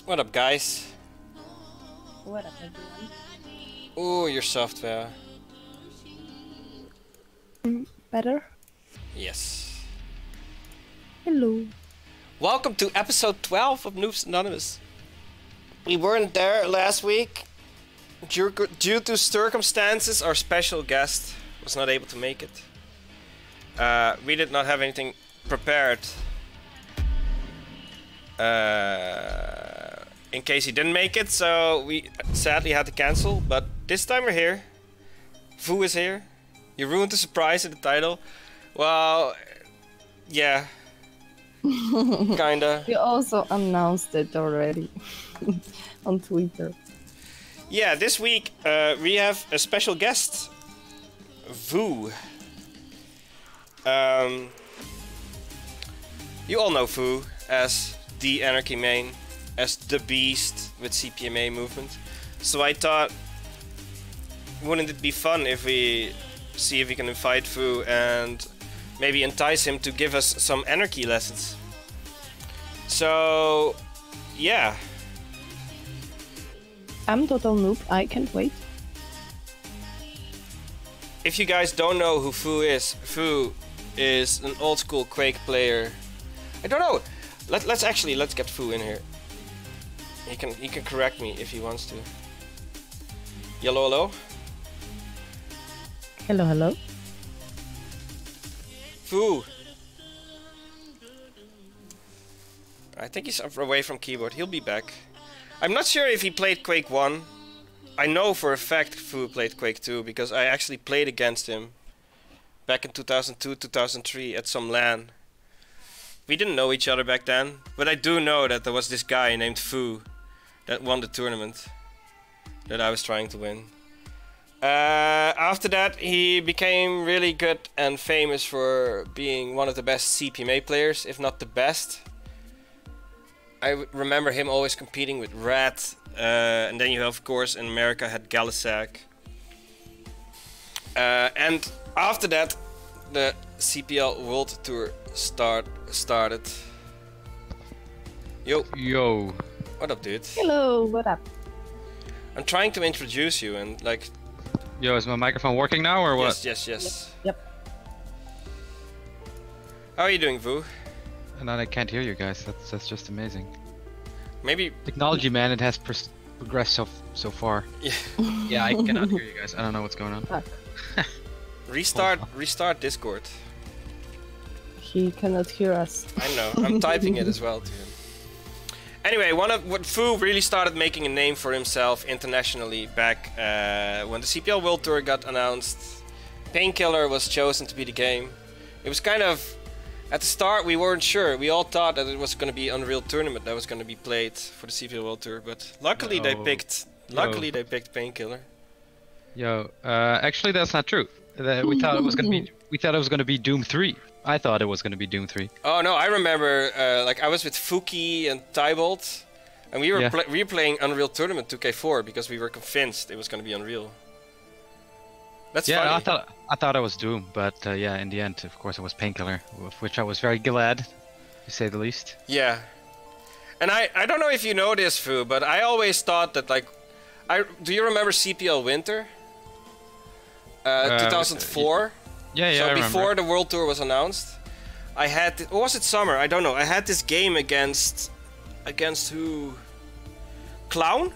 What up, guys? What up, everyone? Ooh, your software. Better? Yes. Hello. Welcome to episode 12 of n00bsanonymous. We weren't there last week. Due to circumstances, our special guest was not able to make it. We did not have anything prepared. In case he didn't make it, so we sadly had to cancel. But this time we're here. Vo is here. You ruined the surprise in the title. Well, yeah. Kinda. You also announced it already on Twitter. Yeah, this week we have a special guest, Vo. You all know Vo as the Anarki main, as the beast with CPMA movement. So I thought, wouldn't it be fun if we see if we can invite Vo and maybe entice him to give us some Anarki lessons. So, yeah. I'm total noob, I can't wait. If you guys don't know who Vo is an old school Quake player. I don't know. Let's get Vo in here. He can correct me if he wants to. Hello, hello. Hello, hello. Vo. I think he's away from keyboard. He'll be back. I'm not sure if he played Quake 1. I know for a fact Vo played Quake 2 because I actually played against him back in 2002, 2003 at some LAN. We didn't know each other back then, but I do know that there was this guy named Vo that won the tournament that I was trying to win. After that, he became really good and famous for being one of the best CPMA players, if not the best. I remember him always competing with Rat, and then you of course in America had Galisac. And after that, the CPL World Tour started. Yo. What up, dude? Hello, what up? I'm trying to introduce you and like... Yo, is my microphone working now or what? Yes. Yep. How are you doing, Vo? And then I can't hear you guys. That's just amazing. Maybe... Technology, man, it has progressed so far. Yeah. Yeah, I cannot hear you guys. I don't know what's going on. Restart Discord. He cannot hear us. I know, I'm typing it as well to him. Anyway, what Vo really started making a name for himself internationally back when the CPL World Tour got announced. Painkiller was chosen to be the game. It was kind of, at the start we weren't sure. We all thought that it was going to be Unreal Tournament that was going to be played for the CPL World Tour, but luckily they picked Painkiller. Yo, actually that's not true. We thought it was gonna be Doom 3. I thought it was gonna be Doom 3. Oh no, I remember like I was with Fuki and Tybolt, and we were playing Unreal Tournament 2K4 because we were convinced it was gonna be Unreal. That's funny. Yeah, I thought it was Doom, but yeah, in the end, of course, it was Painkiller, of which I was very glad, to say the least. Yeah, and I don't know if you know this, Vo, but I always thought that like, do you remember CPL Winter? 2004. Yeah, So I before remember. the World Tour was announced, I had or was it summer? I don't know. I had this game against who? Clown?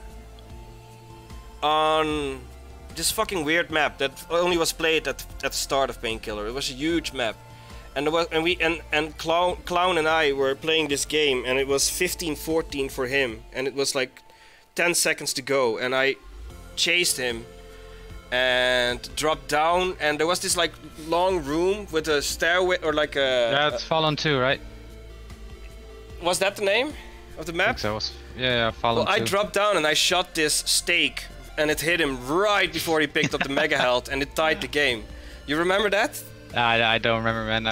On this fucking weird map that only was played at the start of Painkiller. It was a huge map, and Clown and I were playing this game, and it was 15-14 for him, and it was like 10 seconds to go, and I chased him and dropped down, and there was this like long room with a stairway or like a... Yeah, it's Fallen 2, right? Was that the name of the map? I think so. Yeah, Fallen 2. Well, I dropped down and I shot this stake, and it hit him right before he picked up the Mega Health, and it tied the game. You remember that? I don't remember, man.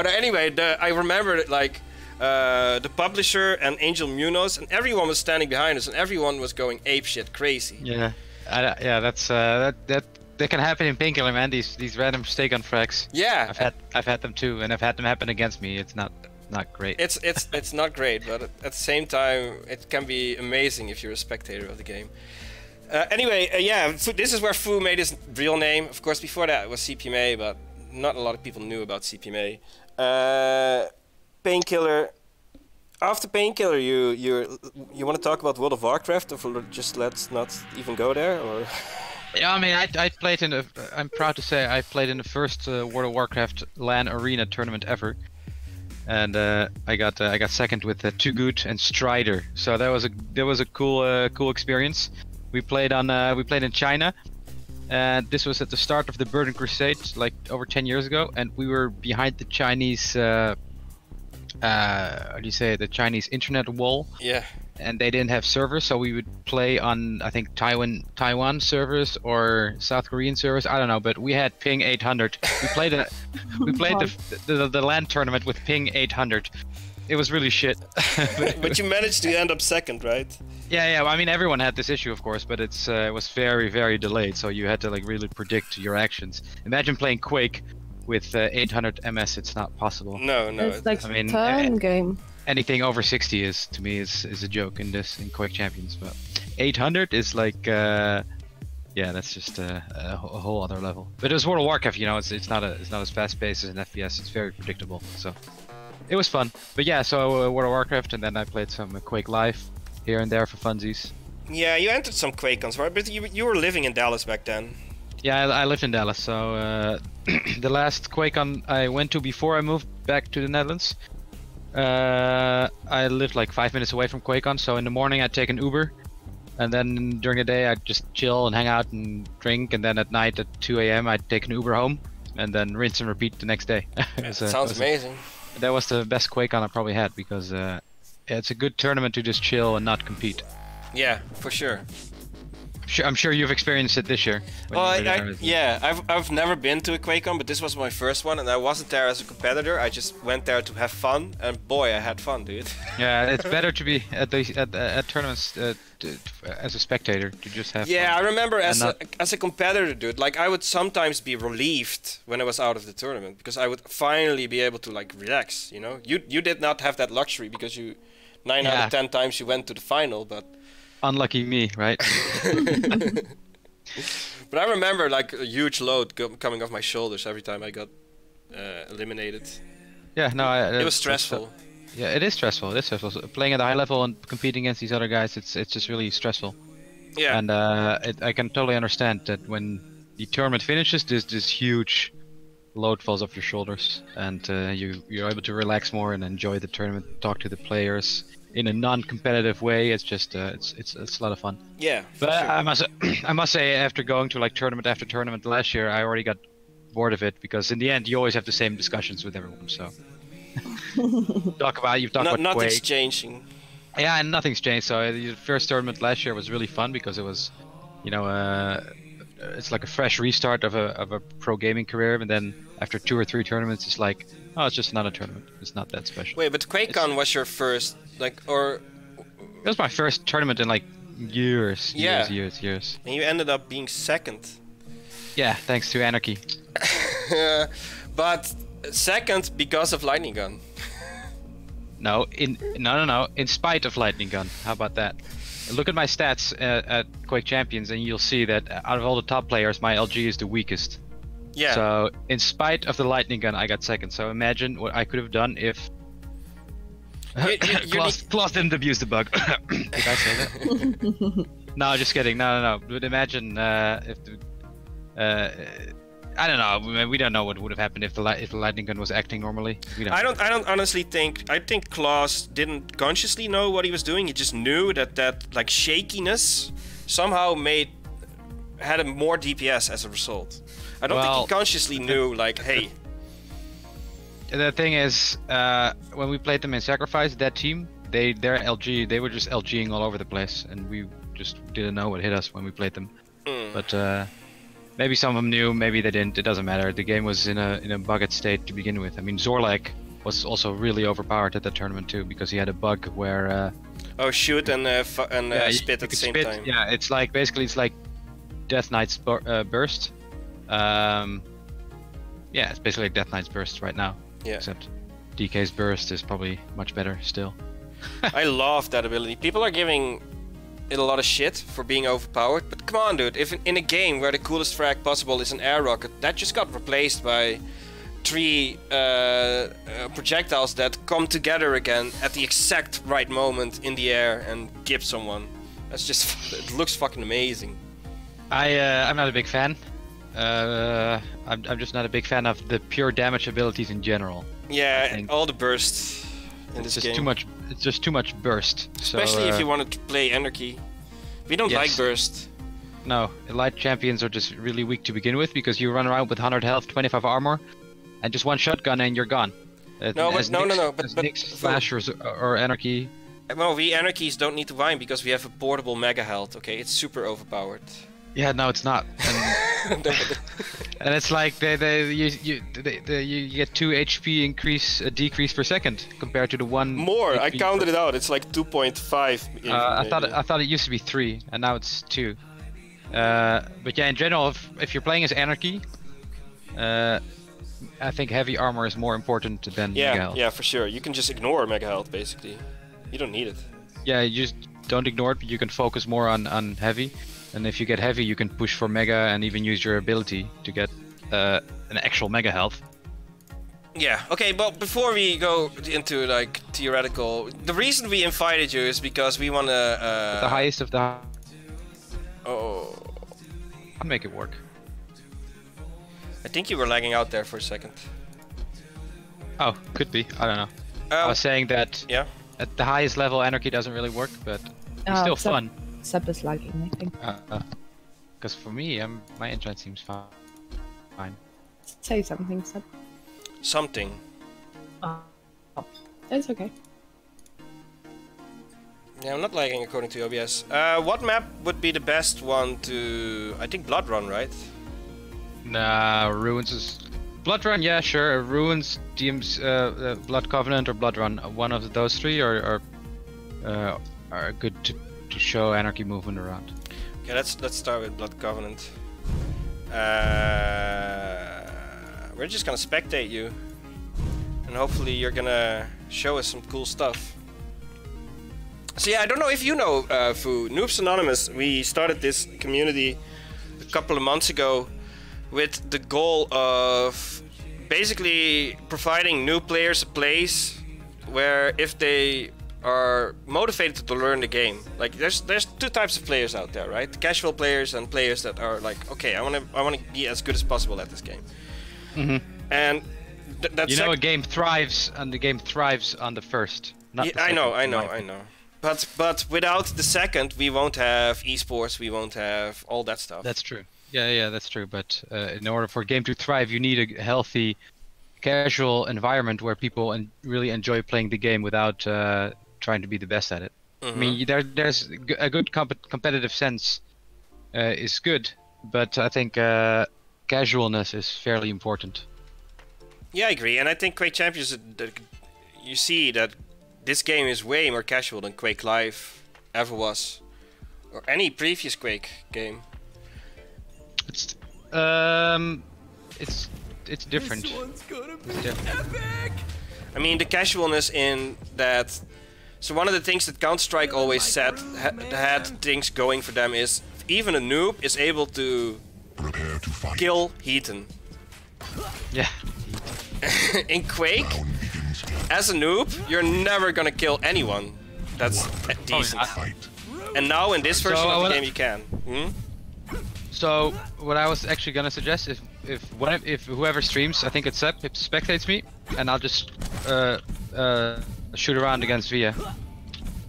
Anyway, I remember like the publisher and Angel Munoz, and everyone was standing behind us, and everyone was going apeshit crazy. Yeah. Yeah, that's that can happen in Painkiller, man. These random stake on frags. Yeah. I've had them too, and I've had them happen against me. It's not not great. It's not great, but at the same time, it can be amazing if you're a spectator of the game. Anyway, yeah, this is where Fu made his real name. Of course, before that it was CPMA, but not a lot of people knew about CPMA. Painkiller. After Painkiller, you want to talk about World of Warcraft, or just let's not even go there, or? Yeah, I mean, I played in I'm proud to say I played in the first World of Warcraft LAN arena tournament ever, and I got second with Too Good and Strider. So that was a cool experience. We played in China, and this was at the start of the Burning Crusade, like over 10 years ago, and we were behind the Chinese how do you say it, the Chinese internet wall. Yeah. And they didn't have servers, so we would play on, I think, Taiwan servers or South Korean servers. I don't know, but we had ping 800. We played the LAN tournament with ping 800. It was really shit. But you managed to end up second, right? Yeah. I mean, everyone had this issue, of course, but it was very, very delayed. So you had to like really predict your actions. Imagine playing Quake with 800 MS. It's not possible. No. It's like turn game. Anything over 60 is, to me, is a joke in Quake Champions, but 800 is like, yeah, that's just a whole other level. But it was World of Warcraft, you know, it's not as fast paced as an FPS. It's very predictable, so it was fun. But yeah, so World of Warcraft, and then I played some Quake Live here and there for funsies. Yeah, you entered some QuakeCons, right? But you were living in Dallas back then. Yeah, I lived in Dallas, so the last QuakeCon I went to before I moved back to the Netherlands. I lived like 5 minutes away from QuakeCon, so in the morning I'd take an Uber, and then during the day I'd just chill and hang out and drink, and then at night at 2 AM I'd take an Uber home, and then rinse and repeat the next day. Sounds amazing. That was the best QuakeCon I probably had, because it's a good tournament to just chill and not compete. Yeah, for sure. I'm sure you've experienced it this year. Well, I've never been to a QuakeCon, but this was my first one, and I wasn't there as a competitor. I just went there to have fun, and boy, I had fun, dude. Yeah, it's better to be at tournaments as a spectator, to just have fun. I remember as a competitor, dude. Like, I would sometimes be relieved when I was out of the tournament, because I would finally be able to like relax. You know, you did not have that luxury, because you 9 out of 10 times you went to the final, but. Unlucky me, right? But I remember like a huge load coming off my shoulders every time I got eliminated. Yeah, no, it was stressful. Yeah, it is stressful. It is stressful. So playing at a high level and competing against these other guys, it's just really stressful. Yeah. And I can totally understand that when the tournament finishes, this huge load falls off your shoulders, and you're able to relax more and enjoy the tournament, talk to the players in a non-competitive way. It's just it's a lot of fun. Yeah. But sure. I must say, after going to like tournament after tournament last year, I already got bored of it, because in the end you always have the same discussions with everyone. So you've talked about nothing's Quake. changing. Yeah, and nothing's changed. So the first tournament last year was really fun, because it was, you know, it's like a fresh restart of a pro gaming career. And then after 2 or 3 tournaments, it's like, oh, it's just another tournament. It's not that special. Wait, but QuakeCon was your first, like, or? It was my first tournament in like years. And you ended up being second. Yeah, thanks to Anarki. But second because of Lightning Gun. No. In spite of Lightning Gun. How about that? Look at my stats at Quake Champions, and you'll see that out of all the top players, my LG is the weakest. Yeah. So in spite of the Lightning Gun, I got second. So imagine what I could have done if Klaus didn't abuse the bug. Did I say that? No, just kidding. No. But imagine if the I don't know. We don't know what would have happened if the Lightning Gun was acting normally. I don't honestly think. I think Klaus didn't consciously know what he was doing. He just knew that like shakiness somehow had a more DPS as a result. I don't think he consciously knew, like, hey. The thing is, when we played them in Sacrifice, that team, they were just LGing all over the place, and we just didn't know what hit us when we played them. But maybe some of them knew, maybe they didn't. It doesn't matter. The game was in a bugged state to begin with. I mean, Zorlak was also really overpowered at that tournament too, because he had a bug where. Shoot and spit at the same time. Yeah, it's like Death Knight's burst. Yeah, it's basically like Death Knight's burst right now. Yeah. Except DK's burst is probably much better still. I love that ability. People are giving it a lot of shit for being overpowered, but come on, dude. If in a game where the coolest frag possible is an air rocket, that just got replaced by 3 projectiles that come together again at the exact right moment in the air and give someone. That's just, it looks fucking amazing. I'm not a big fan. I'm just not a big fan of the pure damage abilities in general. Yeah, all the bursts in this game. It's just too much burst. Especially if you wanted to play Anarki. We don't like burst. No, Elite champions are just really weak to begin with because you run around with 100 health, 25 armor, and just one shotgun and you're gone. But Nyx, Flash or Anarki. Well, we Anarchies don't need to whine because we have a portable mega health, okay? It's super overpowered. Yeah, no, it's not. And, and it's like you get 2 HP decrease per second compared to the 1. More, HP I counted it out. It's like 2.5. I thought it used to be 3, and now it's 2. But yeah, in general, if you're playing as Anarki, I think heavy armor is more important than mega health. Yeah, for sure. You can just ignore mega health basically. You don't need it. Yeah, you just don't ignore it, but you can focus more on heavy. And if you get heavy, you can push for mega and even use your ability to get an actual mega health. Yeah, okay, but before we go into like theoretical, the reason we invited you is because we want to... the highest of the... Oh... I'll make it work. I think you were lagging out there for a second. Oh, could be, I don't know. I was saying that at the highest level Anarki doesn't really work, but it's still fun. Seb is lagging, I think. Because for me, my engine seems fine. Say something, Seb. Something. Oh, it's okay. Yeah, I'm not lagging according to OBS. What map would be the best one to... I think Blood Run, right? Nah, Ruins is... Blood Run, yeah, sure. Ruins, DM's Blood Covenant or Blood Run. One of those 3 are good to show Anarki movement around. Okay, let's start with Blood Covenant. We're just gonna spectate you, and hopefully you're gonna show us some cool stuff. So yeah, I don't know if you know Vo0, n00bsanonymous. We started this community a couple of months ago with the goal of basically providing new players a place where if they are motivated to learn the game. Like there's 2 types of players out there, right? Casual players and players that are like, okay, I want to be as good as possible at this game. And that's, you know, a game thrives, and the game thrives on the first. Not the second. I know. But without the second, we won't have esports. We won't have all that stuff. That's true. Yeah, that's true. But in order for a game to thrive, you need a healthy, casual environment where people really enjoy playing the game without trying to be the best at it. I mean, there's a good competitive sense is good, but I think casualness is fairly important. Yeah, I agree, and I think Quake Champions, you see that this game is way more casual than Quake Live ever was, or any previous Quake game. It's different. This one's gonna be epic! I mean, the casualness in that. So one of the things that Counter-Strike always said had things going for them is even a noob is able to kill Heaton. Yeah. In Quake, as a noob, you're never gonna kill anyone that's decent. And now in this version of the game you can. So what I was actually gonna suggest is if whoever streams, I think it's Seb, spectates me, and I'll just shoot around against Via.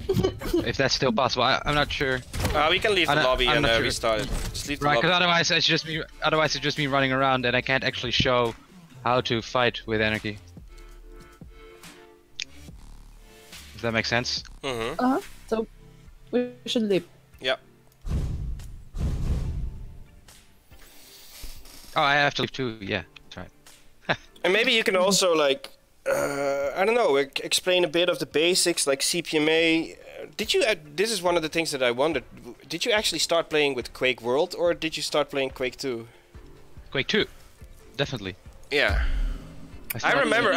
If that's still possible, I'm not sure. We can leave the lobby and restart it. Just leave the lobby. Because otherwise it's just me running around, and I can't actually show how to fight with Anarki. Does that make sense? So we should leave. Yep. Oh, I have to leave too. Yeah, that's right. And maybe you can also like, I don't know, explain a bit of the basics like CPMA. Did you? This is one of the things that I wondered. Did you actually start playing with Quake World, or did you start playing Quake 2? Quake 2, definitely. Yeah. I remember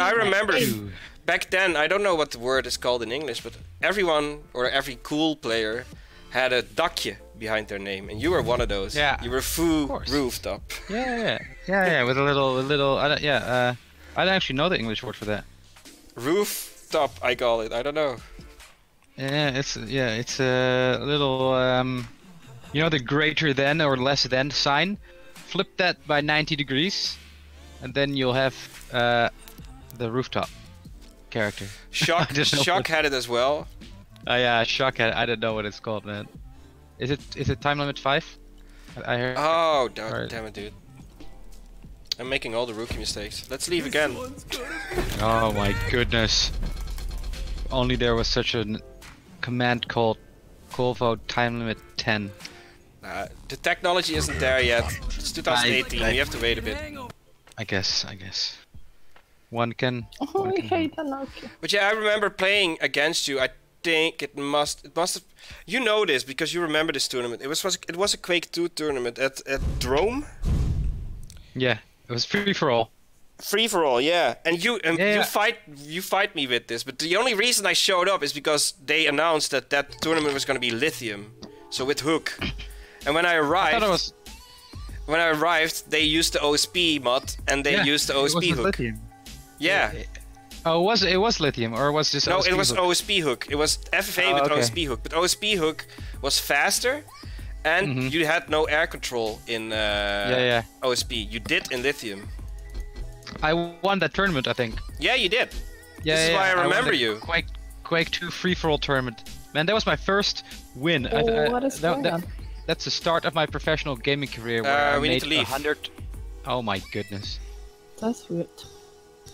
back then, I don't know what the word is called in English, but everyone or every cool player had a dakje behind their name, and you were one of those. Yeah. You were Vo rooftop. Yeah. With a little. I don't actually know the English word for that. Rooftop, I call it. I don't know. Yeah, it's a little. You know the greater than or less than sign. Flip that by 90 degrees, and then you'll have the rooftop character. Shock had it as well. Oh yeah, Shock had. I don't know what it's called, man. Is it time limit 5? I heard. Oh, damn it, dude. I'm making all the rookie mistakes. Let's leave again. Oh my goodness. If only there was such a command called Vo0 time limit 10. The technology isn't there yet. It's 2018. We have to wait a bit. I guess. One can. Oh, I hate Anarki. But yeah, I remember playing against you. I think it must have. You know this because you remember this tournament. It was a Quake 2 tournament at Drome. Yeah, it was free for all. Free for all, yeah. And you fight me with this. But the only reason I showed up is because they announced that tournament was going to be lithium, so with Hook. And when I arrived, they used the OSP mod and they used the OSP Hook. Lithium. Yeah. Oh, it was lithium, or was this? No, OSP it was hook? OSP Hook. It was FFA with OSP Hook, but OSP Hook was faster, and you had no air control in OSP. You did in lithium. I won that tournament, I think. Yeah, you did. Yeah, this is why I remember you. Quake 2 free-for-all tournament. Man, that was my first win. What is going on? That's the start of my professional gaming career where I we need made to leave. 100. Oh my goodness. That's weird.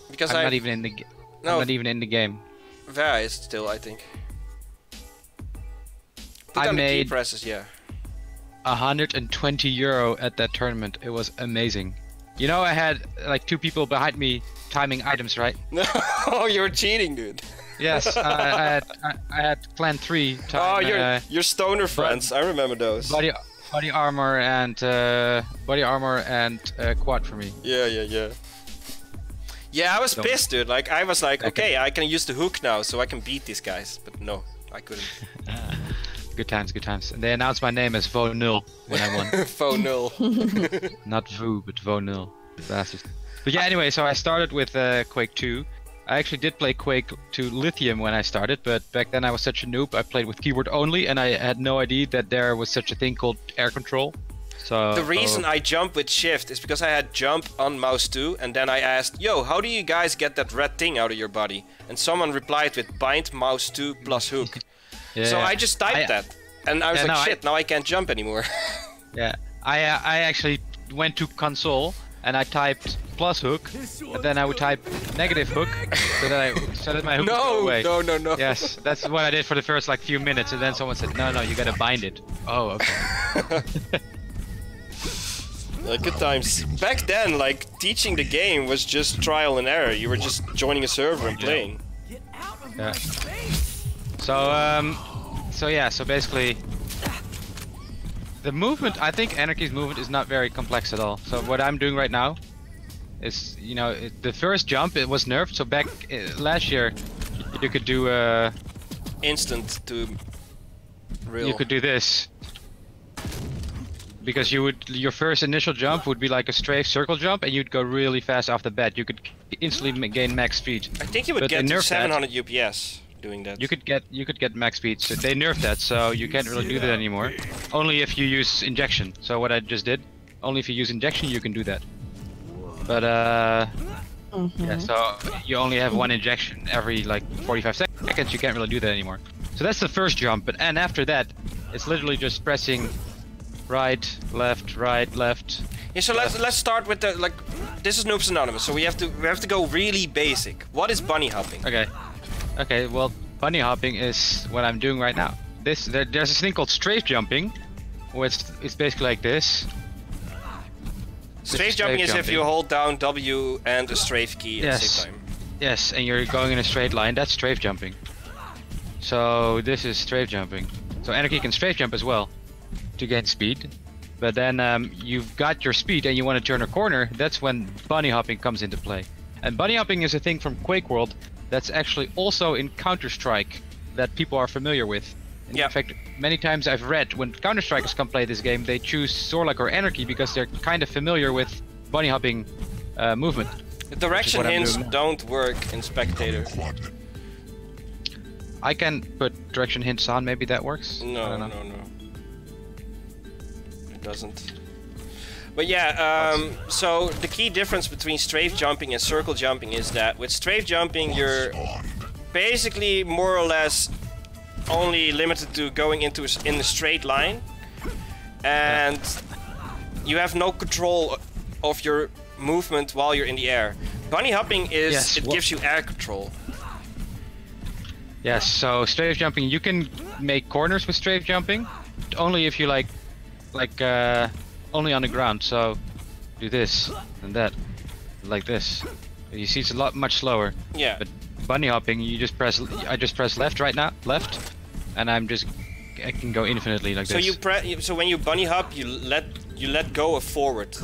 Because I'm not even in the game. No. I'm not even in the game. There is still, I think. Put I on the key made presses, yeah. 120 euro at that tournament. It was amazing. You know, I had like 2 people behind me timing items, right? No, you're cheating, dude. Yes, I had Clan 3 time. Oh, you're stoner friends. I remember those. Body armor and quad for me. Yeah. Yeah, I was pissed, dude. Like, I was like, okay, I can use the hook now, so I can beat these guys. But no, I couldn't. Good times. And they announced my name as Vo0 when I won. Vo0. Not Vo, but Vo0. Bastards. But yeah, anyway, so I started with Quake 2. I actually did play Quake 2 Lithium when I started, but back then I was such a noob. I played with keyboard only, and I had no idea that there was such a thing called air control. So the reason I jump with shift is because I had jump on mouse 2, and then I asked, yo, how do you guys get that red thing out of your body? And someone replied with bind mouse 2 plus hook. So I just typed that, and I was like, shit, now I can't jump anymore. Yeah, I actually went to console and I typed plus hook, and then I would type negative hook, so that my hook would go away. No. Yes, that's what I did for the first like few minutes, and then someone said, no, you gotta bind it. Oh, okay. Good times. Back then, like, teaching the game was just trial and error. You were just joining a server and playing. Yeah. So basically, the movement, I think Anarky's movement is not very complex at all. So what I'm doing right now is, you know, the first jump, it was nerfed. So back last year, you could do instant to real. You could do this. Because your first initial jump would be like a straight circle jump, and you'd go really fast off the bat. You could instantly gain max speed. I think you would get to 700 UPS doing that. You could get max speed. So they nerfed that, so you can't really do that anymore. Only if you use injection. So what I just did, only if you use injection you can do that. But yeah, so you only have one injection every like 45 seconds. You can't really do that anymore. So that's the first jump. And after that, it's literally just pressing right, left. Yeah, so let's start with the this is n00bsanonymous, so we have to go really basic. What is bunny hopping? Okay, well, bunny hopping is what I'm doing right now. There's this thing called strafe jumping, which it's basically like this. Strafe jumping is if you hold down W and a strafe key at the same time. Yes, and you're going in a straight line. That's strafe jumping. So this is strafe jumping. So Anarki can strafe jump as well to gain speed, but then you've got your speed and you want to turn a corner. That's when bunny hopping comes into play. And bunny hopping is a thing from Quake World that's actually also in Counter-Strike that people are familiar with. And Yeah. In fact, many times I've read when Counter-Strikers come play this game, they choose Zorlak or Anarki because they're kind of familiar with bunny hopping movement. The direction what I'm hints doing now. don't work in spectator. I can put direction hints on, maybe that works? I No, don't no, know. no. It doesn't. But yeah, so the key difference between strafe jumping and circle jumping is that with strafe jumping you're basically more or less only limited to going into in a straight line, and you have no control of your movement while you're in the air. Bunny hopping is Yes, it gives you air control. Yes, so strafe jumping, you can make corners with strafe jumping, only if you only on the ground. So do this and that, like this. You see, it's much slower. Yeah. But bunny hopping, you just press. I just press left right now, left, and I can go infinitely like So this. so when you bunny hop, you let go of forward.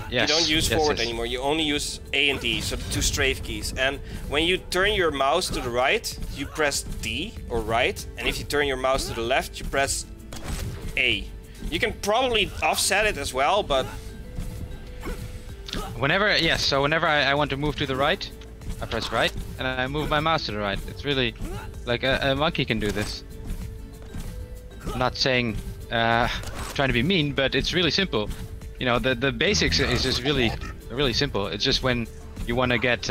Yes, You don't use yes, forward yes. anymore, you only use A and D, so the two strafe keys. And when you turn your mouse to the right, you press D or right, and if you turn your mouse to the left, you press A. You can probably offset it as well, but Whenever, yes, so whenever I want to move to the right, I press right, and I move my mouse to the right. It's really like a monkey can do this. I'm not saying trying to be mean, but it's really simple. You know, the basics is just really simple. It's just when you want to get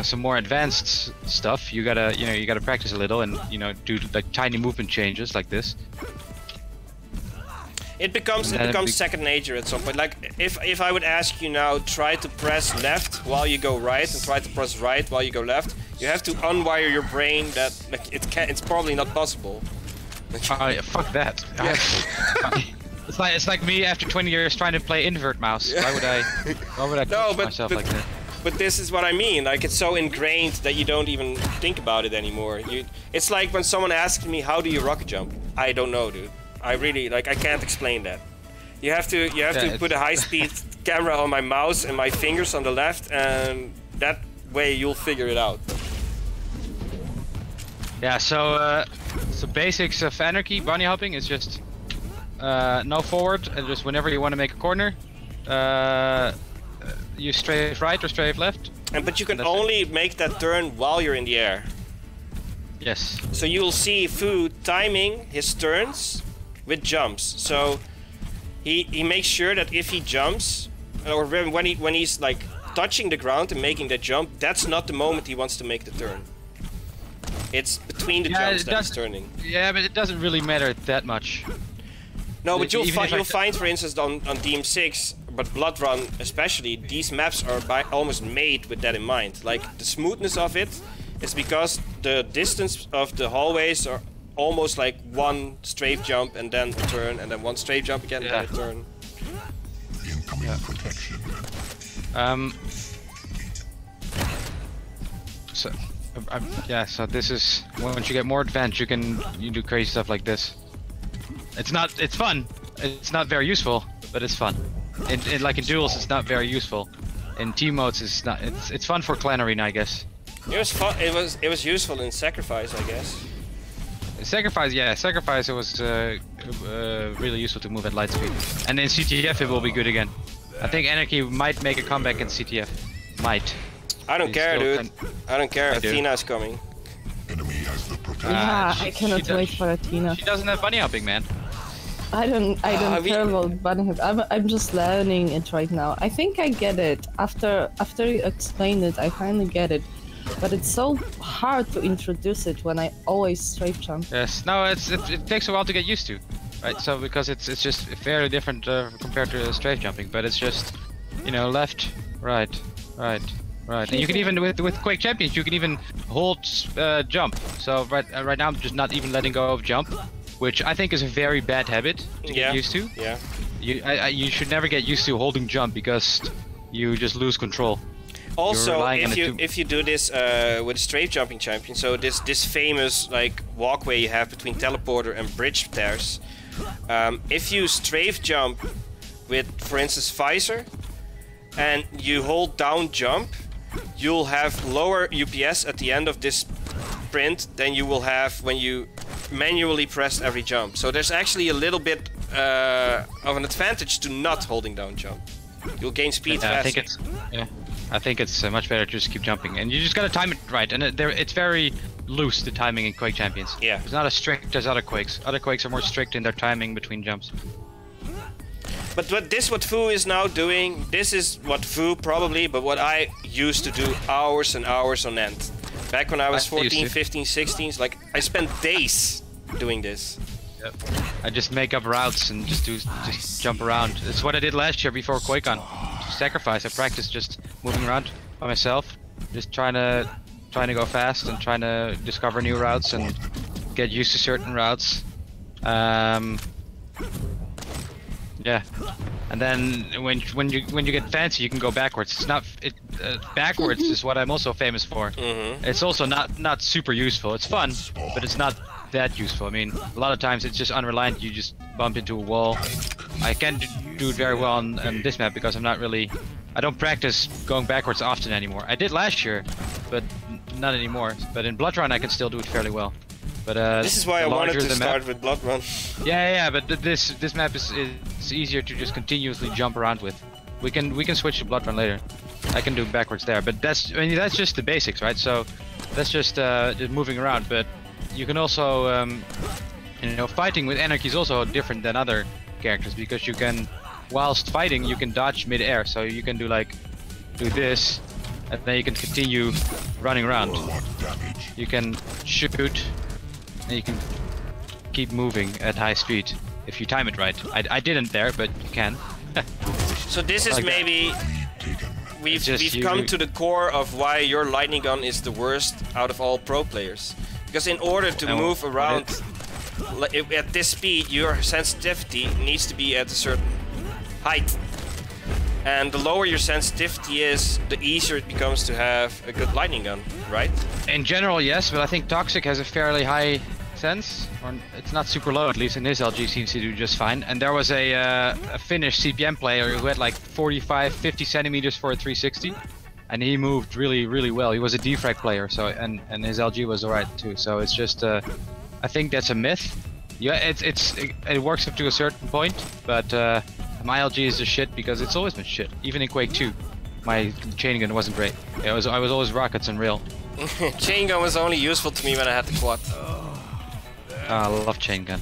some more advanced stuff, you gotta practice a little and do like tiny movement changes like this. it becomes second nature at some point. Like if I would ask you now, try to press left while you go right, and try to press right while you go left, you have to unwire your brain. That like it's probably not possible. Oh yeah, fuck that. It's like me after 20 years trying to play invert mouse. Yeah. Why would I No, coach myself like that? But this is what I mean. Like it's so ingrained that you don't even think about it anymore. It's like when someone asks me, "How do you rocket jump?" I don't know, dude. I really I can't explain that. You have to put a high-speed camera on my mouse and my fingers on the left, and that way you'll figure it out. Yeah. So basics of Anarki bunny hopping is just no forward, and just whenever you want to make a corner, you strafe right or strafe left. But you can That's only make that turn while you're in the air. Yes. So you'll see Fu timing his turns with jumps. So he makes sure that if he jumps, or when he's like touching the ground and making that jump, that's not the moment he wants to make the turn. It's between the jumps that he's turning. Yeah, but it doesn't really matter that much. No, but you'll Even if find, for instance, on DM6, but Blood Run especially, these maps are almost made with that in mind. Like the smoothness of it is because the distance of the hallways are almost like one strafe jump and then a turn, and then one strafe jump again and then a turn. So, so this is once you get more advanced, you do crazy stuff like this. It's fun. It's not very useful, but it's fun. Like in duels, it's not very useful. In team modes, it's not. It's fun for clan arena, I guess. It was fun. It was useful in sacrifice, I guess. Sacrifice, yeah, sacrifice. It was really useful to move at light speed. And in CTF, it will be good again. I think Anarki might make a comeback in CTF. Might. I don't care, dude. I don't care. I do. Athena's coming. Yeah, I cannot wait for Athena. She doesn't have bunny hopping, man. I don't care about bunny hop. I'm just learning it right now. I think I get it. After you explain it, I finally get it. But it's so hard to introduce it when I always strafe jump. Yes, no, it takes a while to get used to, right? So because it's just fairly different compared to strafe jumping, but it's just, left, right, right, right. And you can even with Quake Champions, you can even hold jump. So right now I'm just not even letting go of jump, which I think is a very bad habit to get used to. Yeah. You should never get used to holding jump because you just lose control. Also, if you do this with a strafe jumping champion, so this famous like walkway you have between teleporter and bridge stairs, if you strafe jump with, for instance, visor, and you hold down jump, you'll have lower UPS at the end of this sprint than you will have when you manually press every jump. So there's actually a little bit of an advantage to not holding down jump. You'll gain speed faster. I think it's much better to just keep jumping, and you just gotta time it right. And it's very loose, the timing in Quake Champions. Yeah. It's not as strict as other Quakes. Other Quakes are more strict in their timing between jumps. But what Vo is now doing, this is what Vo probably, but what I used to do hours and hours on end. Back when I was 14, 15, 16, like I spent days doing this. Yep. I just make up routes and just jump around. That's what I did last year before QuakeCon. Sacrifice. I practiced just moving around by myself, just trying to go fast and trying to discover new routes and get used to certain routes. Yeah, and then when you get fancy, you can go backwards. It's not backwards is what I'm also famous for. It's also not super useful. It's fun, but it's not that useful. I mean, a lot of times it's just unreliant. You just bump into a wall. I can't do it very well on this map because I don't practice going backwards often anymore. I did last year, but not anymore. But in Blood Run I can still do it fairly well. But this is why I wanted to start with Blood Run. Yeah, but this map is easier to just continuously jump around with. We can switch to Blood Run later. I can do backwards there, but that's just the basics, right? So that's just moving around. But you can also, fighting with Anarki is also different than other characters because you can, whilst fighting, you can dodge mid-air. So you can do this, and then you can continue running around. You can shoot. And you can keep moving at high speed if you time it right. I didn't there, but you can. So this is maybe we've come to the core of why your lightning gun is the worst out of all pro players. Because in order to move around at this speed, your sensitivity needs to be at a certain height. And the lower your sensitivity is, the easier it becomes to have a good lightning gun, right? In general, yes, but I think Toxic has a fairly high sense, or it's not super low, at least in his LG seems to do just fine. And there was a Finnish CPM player who had like 45-50 centimeters for a 360, and he moved really well. He was a defrag player, so and his LG was alright too. So it's just I think that's a myth. Yeah, it works up to a certain point, but my LG is just shit because it's always been shit. Even in Quake 2, my chain gun wasn't great. I was always rockets and real. Chain gun was only useful to me when I had the quad. I love chain gun.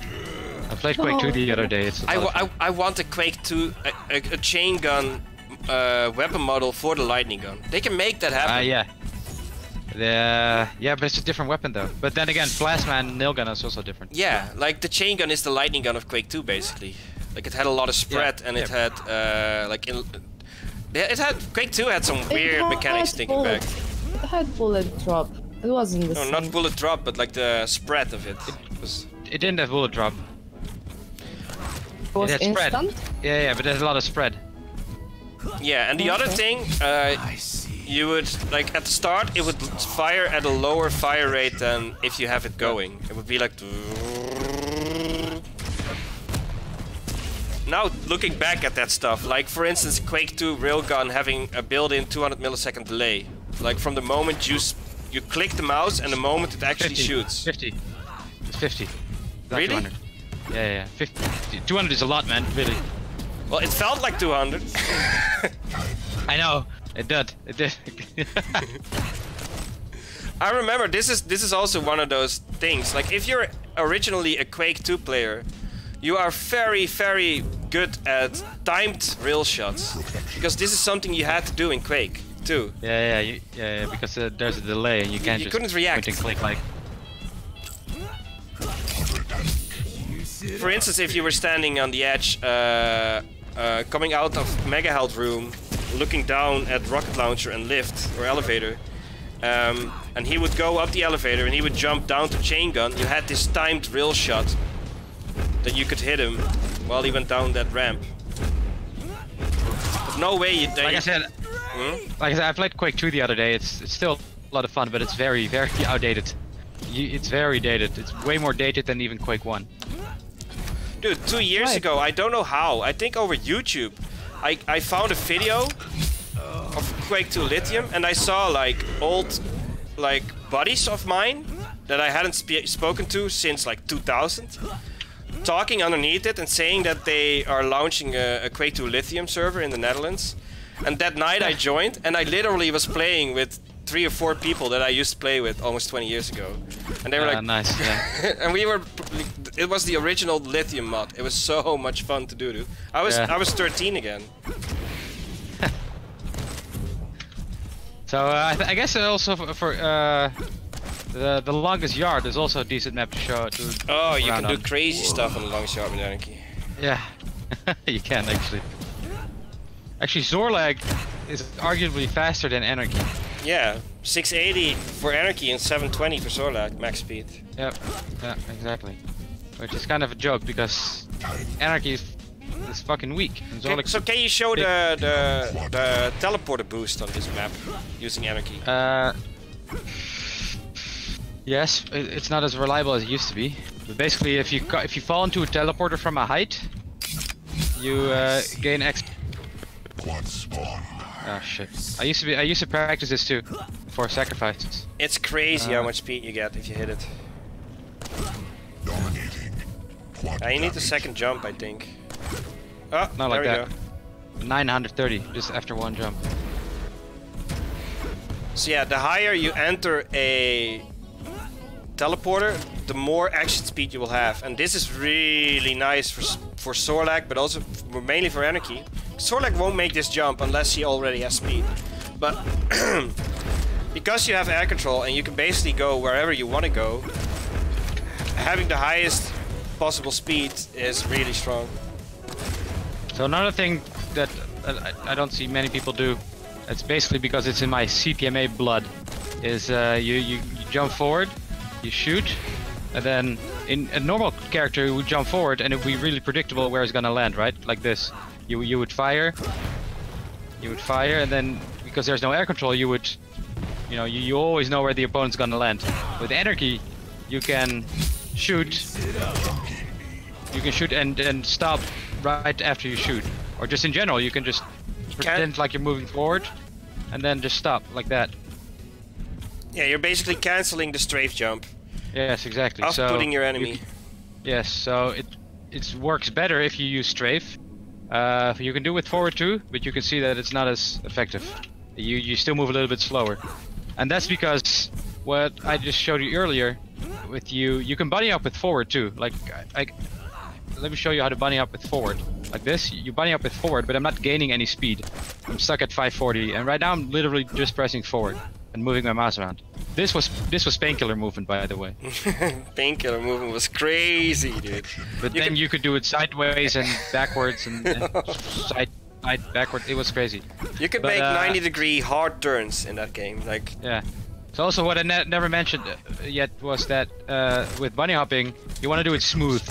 I played Quake 2 the other day. I want a Quake 2 a chain gun weapon model for the lightning gun. They can make that happen. Yeah, but it's a different weapon though. But then again, Plasma and nail gun is also different. Yeah, like the chain gun is the lightning gun of Quake 2 basically. Like it had a lot of spread and it had Quake 2 had some weird mechanics thinking back. It had bullet drop. It wasn't the same. No, not bullet drop, but like the spread of it. It didn't have bullet drop. It was instant? Spread. Yeah, but there's a lot of spread. Yeah, and the other thing, you would, like at the start, it would fire at a lower fire rate than if you have it going. It would be like... Now, looking back at that stuff, like for instance, Quake 2 Railgun having a built-in 200 millisecond delay. Like from the moment you click the mouse and the moment it actually 50, shoots. 50. It's 50. Really? 200. Yeah. 50. 200 is a lot, man. Really. Well, it felt like 200. I know. It did. I remember this is also one of those things. Like if you're originally a Quake 2 player, you are very good at timed rail shots, because this is something you had to do in Quake 2. Yeah, because there's a delay and you can't just couldn't react. Point and click like. For instance, if you were standing on the edge, coming out of Mega Health Room, looking down at Rocket Launcher and Lift or Elevator, and he would go up the elevator and he would jump down to Chain Gun, you had this timed rail shot that you could hit him while he went down that ramp. There's no way you... Like I said, I played Quake 2 the other day. It's still a lot of fun, but it's very outdated. It's very dated. It's way more dated than even Quake 1. Dude, 2 years ago, I don't know how, I think over YouTube, I found a video of Quake 2 Lithium, and I saw like old like buddies of mine that I hadn't spoken to since like 2000, talking underneath it and saying that they are launching a Quake 2 Lithium server in the Netherlands. And that night I joined, and I literally was playing with 3 or 4 people that I used to play with almost 20 years ago. And they were like... Nice, yeah. And we were... It was the original Lithium mod. It was so much fun to do, dude. I was 13 again. So I guess also for the longest yard is also a decent map to show. Oh, you can do crazy stuff on the longest yard with Anarki. Yeah, you can actually. Actually, Zorlag is arguably faster than Anarki. Yeah, 680 for Anarki and 720 for Zorlag max speed. Yep, yeah, exactly. Which is kind of a joke because Anarki is fucking weak. And So can you show the teleporter boost on this map using Anarki? Yes, it's not as reliable as it used to be. But basically, if you fall into a teleporter from a height, you gain XP. Oh shit! I used to practice this too, for sacrifices. It's crazy how much speed you get if you hit it. You need the second jump, I think. Oh, not there like we that. 930 just after one jump. So yeah, the higher you enter a teleporter, the more action speed you will have, and this is really nice for Zorlag, but also mainly for Anarki. Zorlag won't make this jump unless he already has speed, but because you have air control and you can basically go wherever you want to go, having the highest possible speed is really strong. So another thing that I don't see many people do, it's basically because it's in my CPMA blood, is you jump forward, you shoot, and then in a normal character would jump forward and it would be really predictable where it's gonna land, right? Like this. You would fire, and then because there's no air control, you would, you always know where the opponent's gonna land. With Anarki, you can shoot. You can shoot and stop right after you shoot, or just in general, you can just pretend like you're moving forward, and then just stop like that. Yeah, you're basically canceling the strafe jump. Yes, exactly. Off-putting your enemy. Yes, so it works better if you use strafe. You can do it with forward too, but you can see that it's not as effective. You still move a little bit slower, and that's because what I just showed you earlier. With you can bunny up with forward too. Like let me show you how to bunny up with forward. Like this, you bunny up with forward, but I'm not gaining any speed. I'm stuck at 540, and right now I'm literally just pressing forward and moving my mouse around. This was painkiller movement, by the way. Painkiller movement was crazy, dude. But then you could do it sideways and backwards and side backward. It was crazy. You could make 90-degree hard turns in that game, like. Yeah. So also what I never mentioned yet was that with bunny hopping, you want to do it smooth.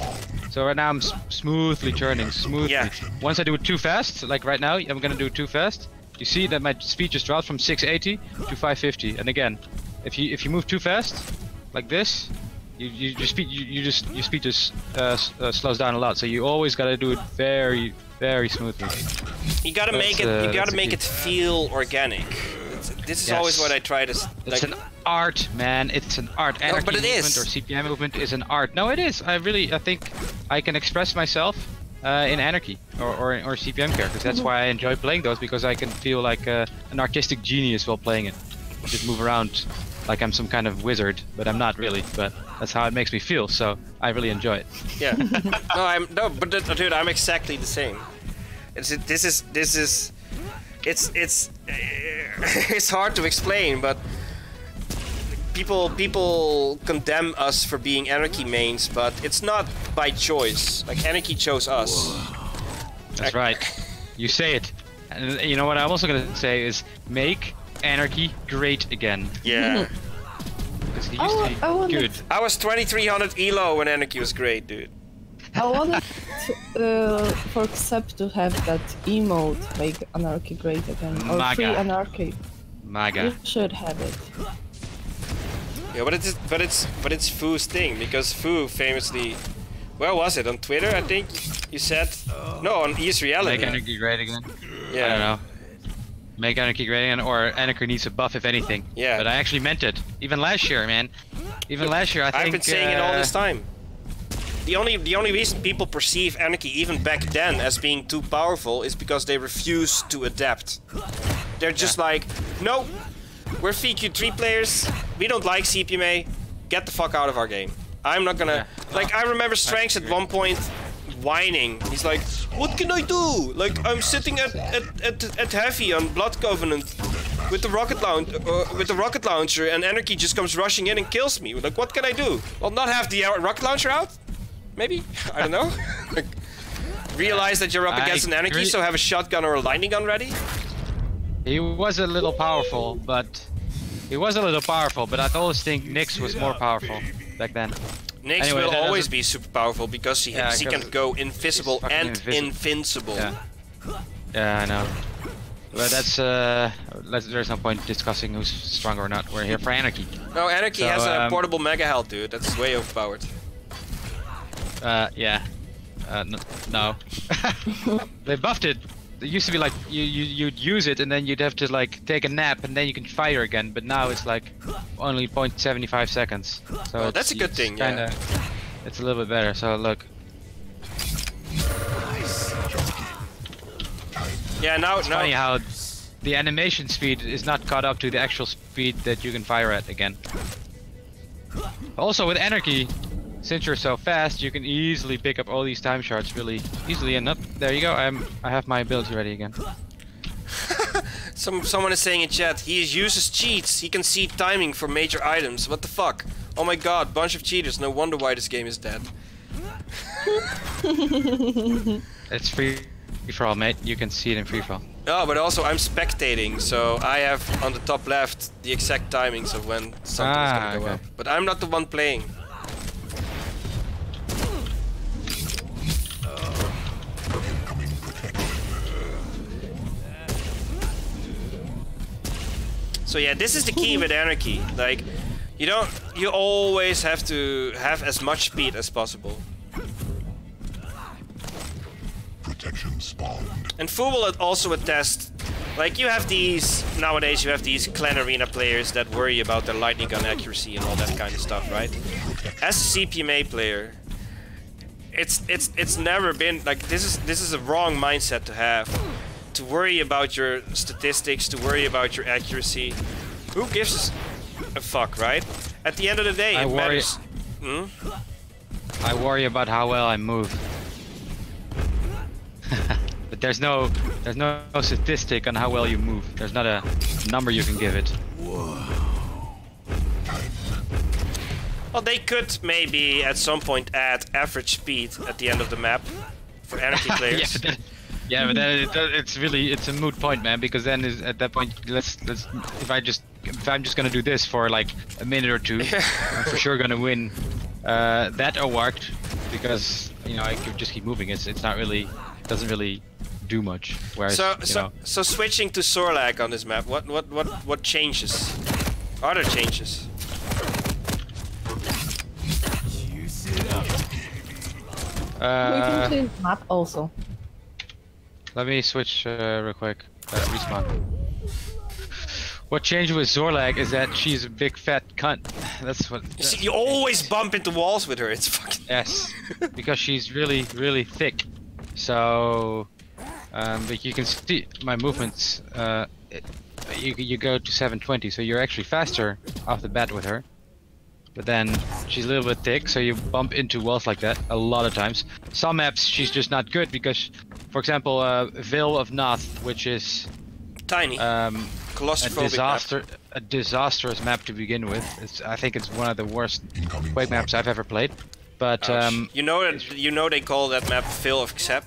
So right now I'm smoothly turning, smoothly. Yeah. Once I do it too fast, like right now, I'm gonna do it too fast. You see that my speed just dropped from 680 to 550. And again, if you move too fast, like this, your speed just slows down a lot. So you always gotta do it very, very smoothly. You gotta make it feel organic. This is always what I try to. It's an art, man. It's an art. Anarki but it movement is. Or CPM movement is an art. No, it is. I think I can express myself in Anarki or CPM characters. That's why I enjoy playing those, because I can feel like an artistic genius while playing it. Just move around like I'm some kind of wizard, but I'm not really. But that's how it makes me feel. So I really enjoy it. Yeah. Dude, I'm exactly the same. It's hard to explain, but people condemn us for being Anarki mains, but it's not by choice. Like, Anarki chose us. That's right. You say it. And you know what I'm also gonna say is make Anarki great again. Yeah. Because he used to be good. I was 2300 elo when Anarki was great, dude. I wanted for Xep to have that emote, make Anarki great again, or Maga. free Anarki. Maga. You should have it. Yeah, but it's Fu's thing, because Fu famously, where was it, on Twitter? I think you said no, on East Reality. Make Anarki great again. Yeah. I don't know. Make Anarki great again, or Anarki needs a buff if anything. Yeah. But I actually meant it. Even last year, man. Even last year, I think. I've been saying it all this time. The only reason people perceive Anarki even back then as being too powerful is because they refuse to adapt. They're just like, no, we're VQ3 players. We don't like CPMA. Get the fuck out of our game. I'm not gonna. Like, I remember Strengths at one point whining. He's like, what can I do? Like, I'm sitting at heavy on Blood Covenant with the rocket launcher, and Anarki just comes rushing in and kills me. Like, what can I do? Well, not have the rocket launcher out? Maybe? I don't know. Like, realize that you're up against an Anarki, so have a shotgun or a lightning gun ready? He was a little powerful, but I always think Nyx was more powerful back then. Nyx anyway, will always be super powerful because he can go invisible and invincible. Yeah, I know. But that's there's no point discussing who's stronger or not. We're here for Anarki. No, Anarki has a portable mega health, dude. That's way overpowered. Yeah. No. They buffed it. It used to be like you'd use it and then you'd have to like take a nap and then you can fire again. But now it's like only 0.75 seconds. So that's a good thing. Kinda, it's a little bit better. So look. Yeah, now it's funny how the animation speed is not caught up to the actual speed that you can fire at again. Also with Anarki, since you're so fast, you can easily pick up all these time shards really easily. And up there you go. I have my ability ready again. Someone is saying in chat, he uses cheats. He can see timing for major items. What the fuck? Oh my god, bunch of cheaters. No wonder why this game is dead. It's free for all, mate. You can see it in free for all. Oh, but also I'm spectating, so I have on the top left the exact timings of when something is gonna go up. But I'm not the one playing. So yeah, this is the key with Anarki. Like, you always have to have as much speed as possible. Protection spawned. And Vo will also attest, like nowadays you have these clan arena players that worry about their lightning gun accuracy and all that kind of stuff, right? As a CPMA player, it's never been like this is a wrong mindset to have. To worry about your statistics, to worry about your accuracy. Who gives a fuck, right? At the end of the day, it matters. I worry about how well I move. But there's no statistic on how well you move. There's not a number you can give it. Well, they could maybe at some point add average speed at the end of the map for Anarki players. Yeah, but then it's a moot point, man. Because then at that point, if I'm just gonna do this for like a minute or two, I'm for sure gonna win that award because I could just keep moving. It's not really doesn't really do much. Whereas so switching to Sorlag on this map, what changes? Are there changes? We can change map also. Let me switch real quick. Respawn. What changed with Zorlag is that she's a big fat cunt. That's what. You always bump into walls with her. It's fucking. Yes, because she's really, really thick. So, but you can see my movements. You go to 720, so you're actually faster off the bat with her. But then she's a little bit thick, so you bump into walls like that a lot of times. Some maps she's just not good because, for example, Veil of Noth, which is tiny, a disastrous map to begin with. I think it's one of the worst Quake maps I've ever played. But you know they call that map Veil of Xep.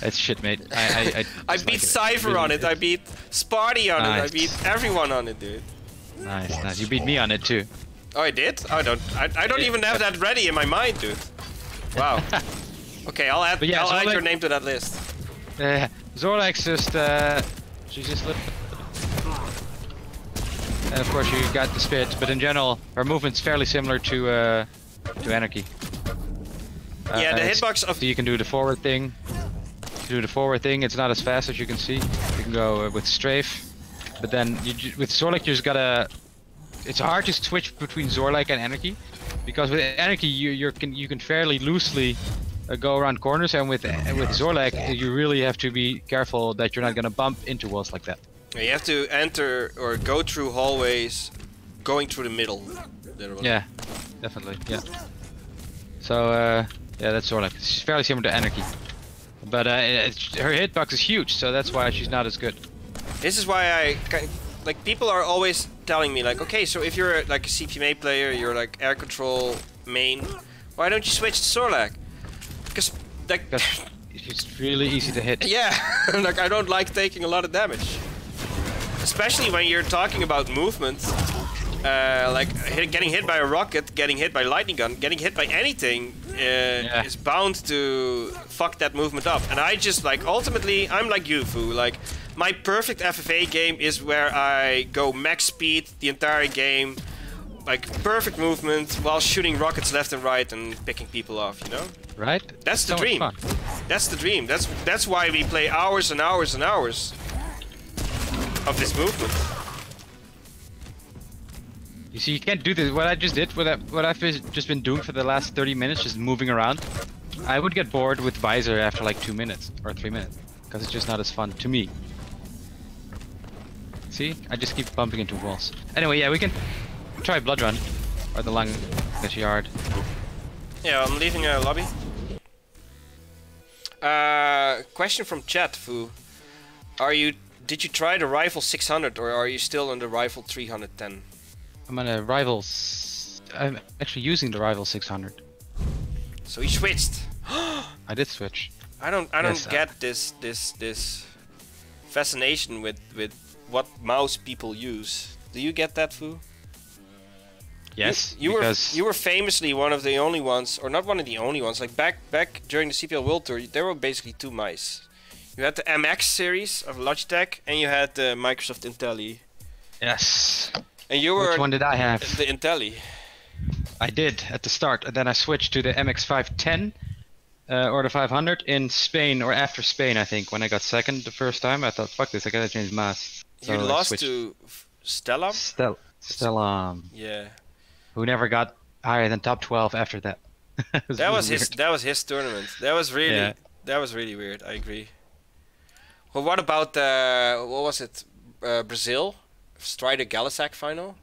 That's shit, mate. I beat Cypher on it. I beat Sparty on it. I beat everyone on it, dude. Nice. You beat me on it too. Oh, I did? I don't even have that ready in my mind, dude. Wow. Okay, I'll add your name to that list. Zorlak's just she's just and of course you got the spit, but in general her movement's fairly similar to Anarki. Yeah, the hitbox of so you can do the forward thing. to do the forward thing. It's not as fast as you can see. You can go with strafe, but then with Zorlak you just gotta. It's hard to switch between Zorlak and Anarki, because with Anarki you can fairly loosely go around corners, and with Zorlak you really have to be careful that you're not gonna bump into walls like that. You have to enter or go through hallways, going through the middle. Yeah, definitely. Yeah. So yeah, that's Zorlak. She's fairly similar to Anarki, but her hitbox is huge, so that's why she's not as good. This is why like people are always telling me like, okay, so if you're like a CPMA player, you're like air control main, why don't you switch to Zorlak? Because like it's really easy to hit. Yeah, like I don't like taking a lot of damage, especially when you're talking about movement. Like getting hit by a rocket, getting hit by a lightning gun, getting hit by anything is bound to fuck that movement up. And I just like ultimately, I'm like you, Vo. Like my perfect FFA game is where I go max speed the entire game, like perfect movement while shooting rockets left and right and picking people off. You know? Right. That's the dream. That's the dream. That's why we play hours and hours and hours of this movement. You see, you can't do this. What I just did, what I've just been doing for the last 30 minutes, just moving around. I would get bored with Visor after like 2 minutes or 3 minutes, because it's just not as fun to me. See, I just keep bumping into walls. Anyway, yeah, we can try Blood Run or the Langish Yard. Yeah, I'm leaving a lobby. Question from chat, Vo. Did you try the Rifle 600 or are you still on the Rifle 310? I'm on a Rivals. I'm actually using the Rival 600. So you switched. I did switch. I don't get this fascination with what mouse people use. Do you get that, Vo? Yes. You were famously one of the only ones, or not one of the only ones. Like back during the CPL World Tour, there were basically two mice. You had the MX series of Logitech, and you had the Microsoft Intelli. Yes. And you were. Which one did I have? The Intelli. I did at the start, and then I switched to the MX510 or the 500 in Spain, or after Spain, I think. When I got second the first time, I thought, fuck this, I gotta change mouse. So you lost to Stella? Stella. Yeah. Who never got higher than top 12 after that. That was his tournament. That was really weird. I agree. Well, what about what was it? Brazil? Strider Galasac final?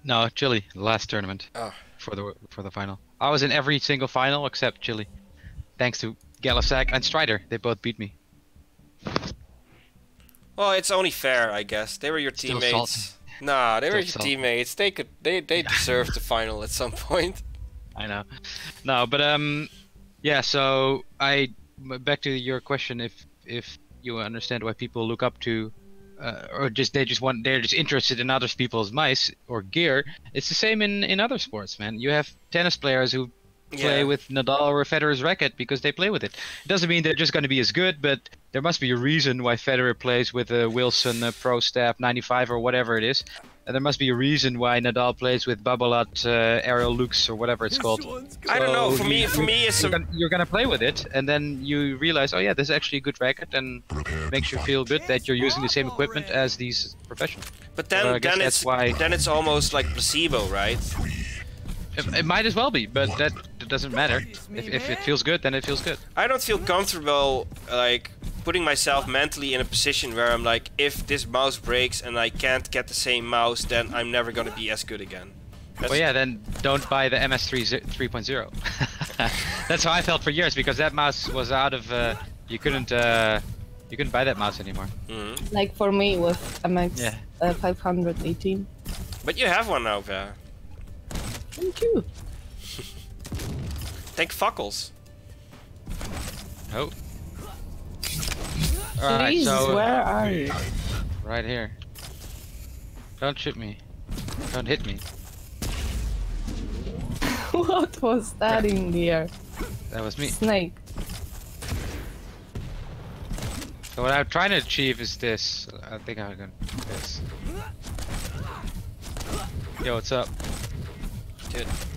No, Chile, the last tournament. Oh. For the final. I was in every single final except Chile. Thanks to Galasac and Strider. They both beat me. Well, it's only fair, I guess. They were your teammates. Nah, they were your teammates. They deserved the final at some point. I know. No, but yeah, so back to your question, if you understand why people look up to or they're just interested in other people's mice or gear. It's the same in other sports, man. You have tennis players who play with Nadal or Federer's racket because they play with it. It doesn't mean they're just going to be as good, but there must be a reason why Federer plays with a Wilson Pro Staff 95 or whatever it is. And there must be a reason why Nadal plays with Babolat Aerial Lux or whatever it's called. I don't know. For me, it's you're gonna play with it, and then you realize, oh yeah, this is actually a good racket, and it makes you feel good that you're using the same equipment as these professionals. But then it's almost like placebo, right? It might as well be, but that doesn't matter. If it feels good, then it feels good. I don't feel comfortable like putting myself mentally in a position where I'm like, if this mouse breaks and I can't get the same mouse, then I'm never gonna be as good again. Well, yeah, then don't buy the MS3 3.0. That's how I felt for years, because that mouse was out of. You couldn't buy that mouse anymore. Mm-hmm. Like for me with MX 518. But you have one now, Ver. Thank you. Thank Fuckles. Oh. Alright, so where are you? Right here. Don't shoot me. Don't hit me. What was that in the air? That was me. Snake. So what I'm trying to achieve is this. I think I'm gonna do this. Yo, what's up?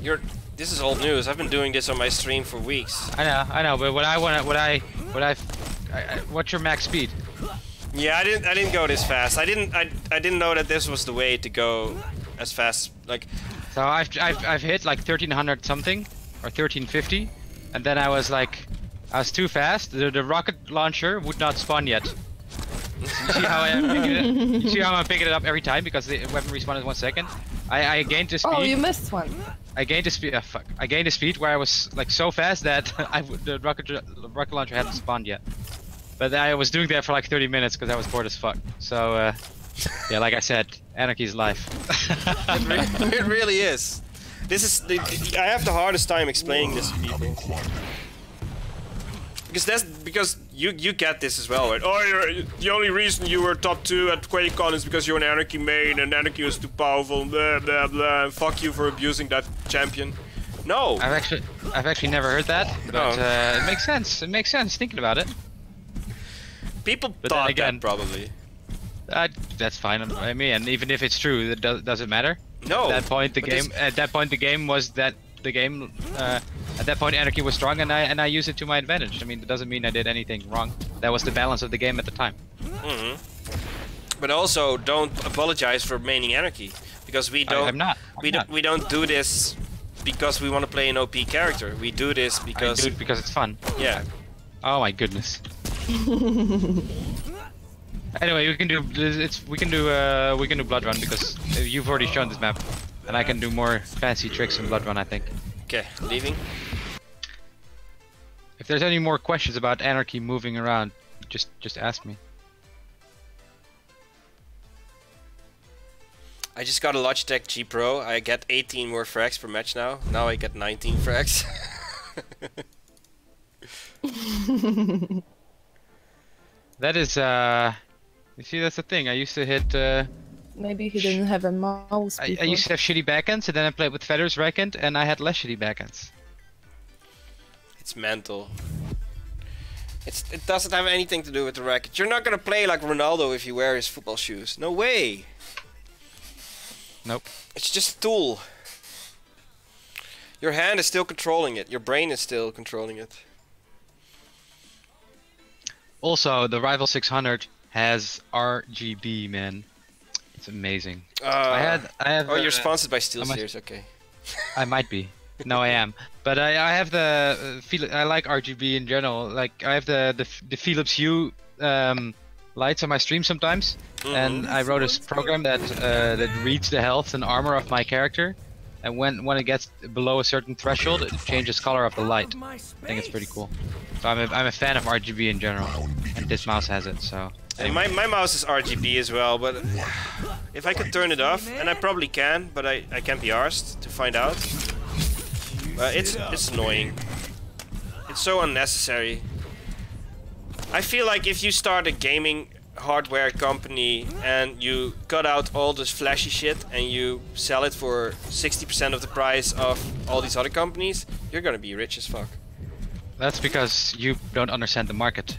Dude, this is old news. I've been doing this on my stream for weeks. I know, but what I what's your max speed? Yeah, I didn't go this fast. I didn't know that this was the way to go as fast. Like, so I've hit like 1300 something or 1350, and then I was too fast. The rocket launcher would not spawn yet. You see how I'm picking it? You see how I'm picking it up every time because the weapon respawn is 1 second. I gained the speed. Oh, you missed one. I gained the speed. Fuck! I gained the speed where I was like so fast that the rocket launcher hadn't spawned yet. But I was doing that for like 30 minutes because I was bored as fuck. So yeah, like I said, Anarky's life. It really is. This is I have the hardest time explaining this to people. Because you get this as well, right? Oh, the only reason you were top 2 at QuakeCon is because you're an Anarky main and Anarky was too powerful. Blah blah blah. And fuck you for abusing that champion. No. I've actually never heard that, but it makes sense. It makes sense thinking about it. People thought that probably. That's fine. I mean, and even if it's true, it doesn't matter. No. At that point, the game was that the game. At that point, Anarky was strong, and I used it to my advantage. I mean, it doesn't mean I did anything wrong. That was the balance of the game at the time. But also, don't apologize for maining Anarky, because we don't. We don't do this because we want to play an OP character. We do this because. I do it because it's fun. Yeah. Oh my goodness. Anyway, we can do Blood Run because you've already shown this map, and I can do more fancy tricks in Blood Run, I think. Okay, leaving. If there's any more questions about Anarky moving around, just ask me. I just got a Logitech G Pro. I get 18 more frags per match now. Now I get 19 frags. That is, you see, that's the thing. I used to hit. Maybe he didn't have a mouse. I used to have shitty backends, and then I played with Feather's backend, and I had less shitty backends. It's mental. It doesn't have anything to do with the racket. You're not gonna play like Ronaldo if you wear his football shoes. No way. Nope. It's just a tool. Your hand is still controlling it. Your brain is still controlling it. Also, the Rival 600 has RGB, man. It's amazing. I have. Oh, you're sponsored by SteelSeries, okay. I might be. No, I am. But I have the I like RGB in general. Like I have the Philips Hue lights on my stream sometimes, and I wrote a program that reads the health and armor of my character, and when it gets below a certain threshold, it changes color of the light. I think it's pretty cool. So I'm a fan of RGB in general, and this mouse has it. So. And my mouse is RGB as well, but if I could turn it off, and I probably can, but I can't be arsed to find out. It's annoying. It's so unnecessary. I feel like if you start a gaming hardware company and you cut out all this flashy shit and you sell it for 60% of the price of all these other companies, you're gonna be rich as fuck. That's because you don't understand the market.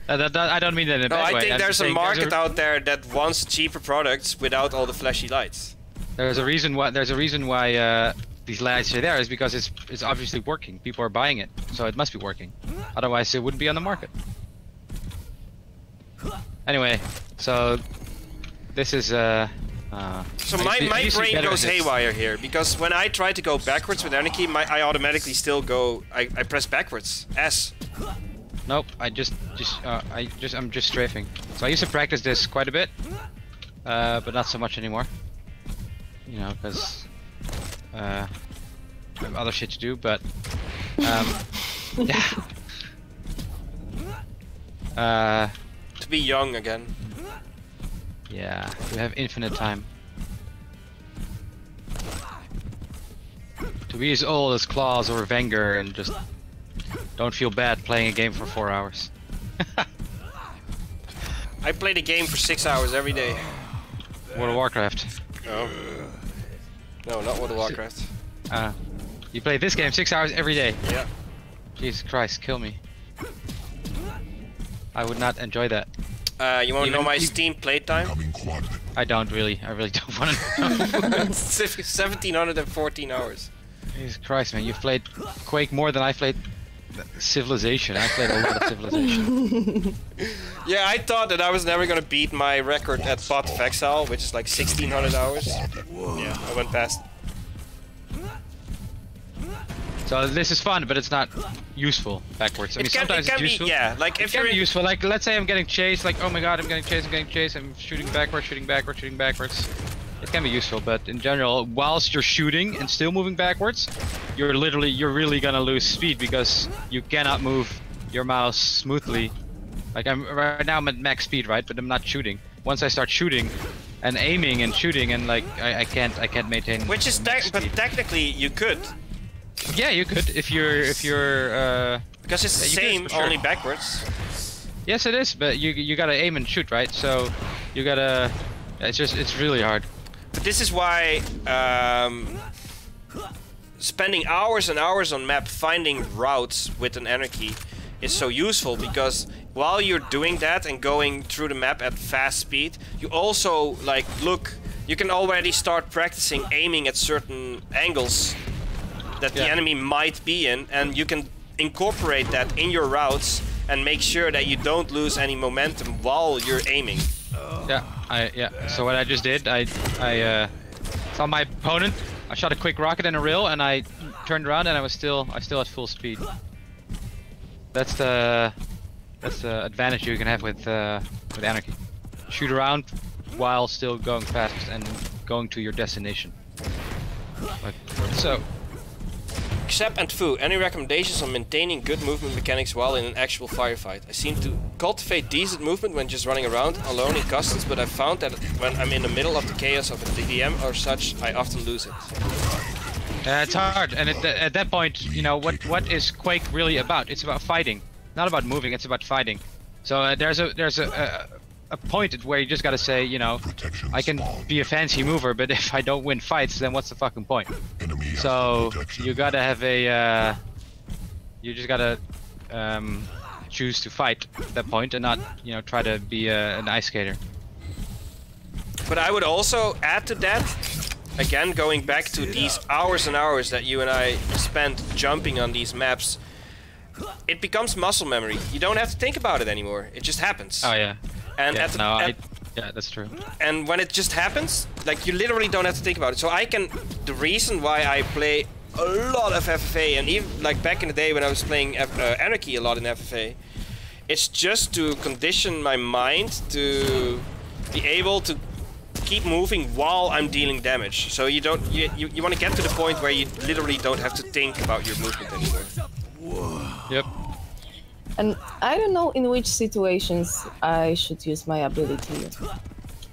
I don't mean that in a bad way. I think there's a market out there that wants cheaper products without all the flashy lights. There's a reason why these lights are there is because it's obviously working. People are buying it, so it must be working. Otherwise, it wouldn't be on the market. Anyway, so this is so my brain goes haywire here because when I try to go backwards with Anarky, I automatically still go. I press backwards. S. Nope, I'm just strafing. So I used to practice this quite a bit, but not so much anymore. You know, because I have other shit to do. But yeah. To be young again. Yeah, we have infinite time. To be as old as Claus or Wenger and just don't feel bad playing a game for 4 hours. I play the game for 6 hours every day. World of Warcraft. No. No, not World of Warcraft. You play this game 6 hours every day? Yeah. Jesus Christ, kill me. I would not enjoy that. You want to know my Steam playtime? I don't really. I really don't want to know. 1714 hours. Jesus Christ, man. You've played Quake more than I played Civilization. I played a lot of Civilization. Yeah, I thought that I was never gonna beat my record at Path of Exile, which is like 1600 hours. Yeah, I went past. So this is fun, but it's not useful backwards. I mean, sometimes it's useful. Yeah, like if you're useful. Like, let's say I'm getting chased. Like, oh my god, I'm getting chased. I'm shooting backwards. It can be useful, but in general, whilst you're shooting and still moving backwards, you're really gonna lose speed because you cannot move your mouse smoothly. Like right now I'm at max speed, right? But I'm not shooting. Once I start shooting and aiming and shooting, and like I can't maintain. Which is but technically you could. Yeah, you could if you're because it's the same, sure. only backwards. Yes, it is, but you gotta aim and shoot, right? So you gotta. It's really hard. But this is why spending hours and hours on map finding routes with an Anarki is so useful, because while you're doing that and going through the map at fast speed, you also like you can already start practicing aiming at certain angles that the enemy might be in, and you can incorporate that in your routes and make sure that you don't lose any momentum while you're aiming. So what I just did, I saw my opponent. I shot a quick rocket and a rail, and I turned around, and I still at full speed. That's the advantage you can have with Anarki. Shoot around while still going fast and going to your destination. So. Xep and Fu, any recommendations on maintaining good movement mechanics while in an actual firefight? I seem to cultivate decent movement when just running around alone in customs, but I've found that when I'm in the middle of the chaos of a DDM or such, I often lose it. It's hard, and at that point, you know, what is Quake really about? It's about fighting, not about moving. It's about fighting. So there's a point at where you just gotta say, you know, I can be a fancy mover, but if I don't win fights, then what's the fucking point? So you gotta have a, you just gotta choose to fight at that point and not, you know, try to be an ice skater. But I would also add to that, again, going back to these hours and hours that you and I spent jumping on these maps, it becomes muscle memory. You don't have to think about it anymore. It just happens. Oh yeah. And yeah, yeah, that's true. And when it just happens, like, you literally don't have to think about it. So the reason why I play a lot of FFA, and even like back in the day when I was playing Anarki a lot in FFA, it's just to condition my mind to be able to keep moving while I'm dealing damage. So you want to get to the point where you literally don't have to think about your movement anymore. Yep. And I don't know in which situations I should use my ability.